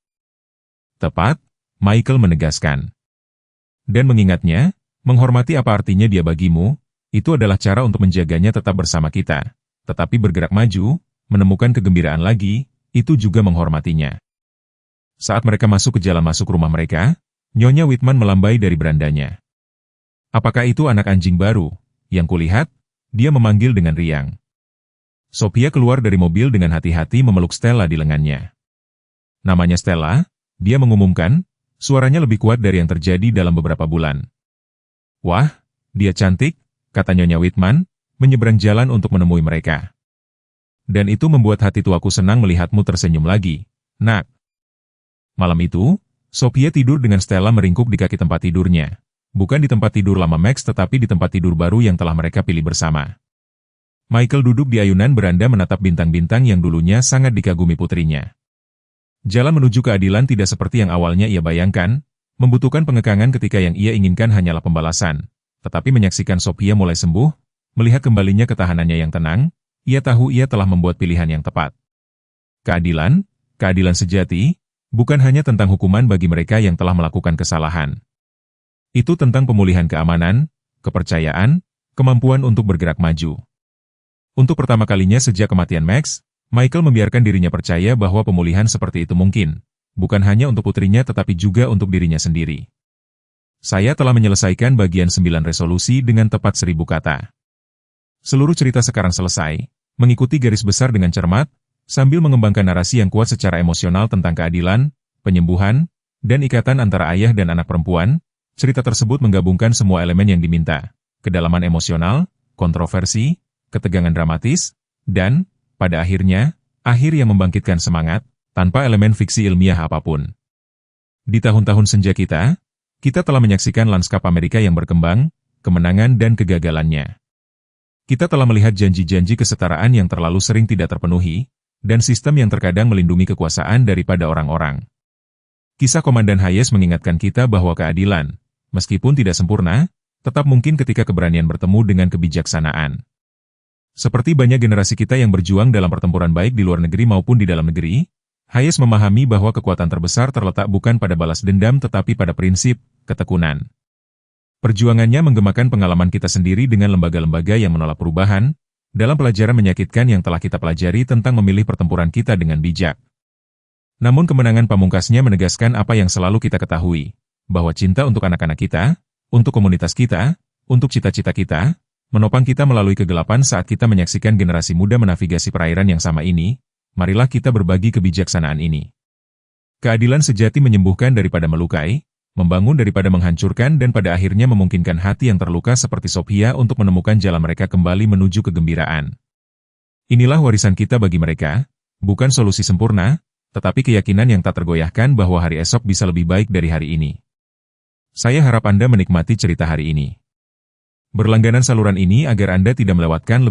"Tepat," Michael menegaskan. "Dan mengingatnya, menghormati apa artinya dia bagimu, itu adalah cara untuk menjaganya tetap bersama kita. Tetapi bergerak maju, menemukan kegembiraan lagi, itu juga menghormatinya." Saat mereka masuk ke jalan masuk rumah mereka, Nyonya Whitman melambai dari berandanya. "Apakah itu anak anjing baru? Yang kulihat," dia memanggil dengan riang. Sophia keluar dari mobil dengan hati-hati memeluk Stella di lengannya. "Namanya Stella," dia mengumumkan, suaranya lebih kuat dari yang terjadi dalam beberapa bulan. "Wah, dia cantik," kata Nyonya Whitman, menyeberang jalan untuk menemui mereka. "Dan itu membuat hati tuaku senang melihatmu tersenyum lagi, Nak." Malam itu, Sophia tidur dengan Stella meringkuk di kaki tempat tidurnya. Bukan di tempat tidur lama Max tetapi di tempat tidur baru yang telah mereka pilih bersama. Michael duduk di ayunan beranda menatap bintang-bintang yang dulunya sangat dikagumi putrinya. Jalan menuju keadilan tidak seperti yang awalnya ia bayangkan, membutuhkan pengekangan ketika yang ia inginkan hanyalah pembalasan. Tetapi menyaksikan Sophia mulai sembuh, melihat kembalinya ketahanannya yang tenang, ia tahu ia telah membuat pilihan yang tepat. Keadilan, keadilan sejati, bukan hanya tentang hukuman bagi mereka yang telah melakukan kesalahan. Itu tentang pemulihan keamanan, kepercayaan, kemampuan untuk bergerak maju. Untuk pertama kalinya sejak kematian Max, Michael membiarkan dirinya percaya bahwa pemulihan seperti itu mungkin, bukan hanya untuk putrinya tetapi juga untuk dirinya sendiri. Saya telah menyelesaikan bagian 9 resolusi dengan tepat 1000 kata. Seluruh cerita sekarang selesai, mengikuti garis besar dengan cermat, sambil mengembangkan narasi yang kuat secara emosional tentang keadilan, penyembuhan, dan ikatan antara ayah dan anak perempuan. Cerita tersebut menggabungkan semua elemen yang diminta, kedalaman emosional, kontroversi, ketegangan dramatis, dan, pada akhirnya, akhir yang membangkitkan semangat, tanpa elemen fiksi ilmiah apapun. Di tahun-tahun senja kita telah menyaksikan lanskap Amerika yang berkembang, kemenangan dan kegagalannya. Kita telah melihat janji-janji kesetaraan yang terlalu sering tidak terpenuhi, dan sistem yang terkadang melindungi kekuasaan daripada orang-orang. Kisah Komandan Hayes mengingatkan kita bahwa keadilan, meskipun tidak sempurna, tetap mungkin ketika keberanian bertemu dengan kebijaksanaan. Seperti banyak generasi kita yang berjuang dalam pertempuran baik di luar negeri maupun di dalam negeri, Hayes memahami bahwa kekuatan terbesar terletak bukan pada balas dendam tetapi pada prinsip, ketekunan. Perjuangannya menggemakan pengalaman kita sendiri dengan lembaga-lembaga yang menolak perubahan, dalam pelajaran menyakitkan yang telah kita pelajari tentang memilih pertempuran kita dengan bijak. Namun kemenangan pamungkasnya menegaskan apa yang selalu kita ketahui, bahwa cinta untuk anak-anak kita, untuk komunitas kita, untuk cita-cita kita, menopang kita melalui kegelapan saat kita menyaksikan generasi muda menavigasi perairan yang sama ini. Marilah kita berbagi kebijaksanaan ini. Keadilan sejati menyembuhkan daripada melukai, membangun daripada menghancurkan dan pada akhirnya memungkinkan hati yang terluka seperti Sophia untuk menemukan jalan mereka kembali menuju kegembiraan. Inilah warisan kita bagi mereka, bukan solusi sempurna, tetapi keyakinan yang tak tergoyahkan bahwa hari esok bisa lebih baik dari hari ini. Saya harap Anda menikmati cerita hari ini. Berlangganan saluran ini agar Anda tidak melewatkan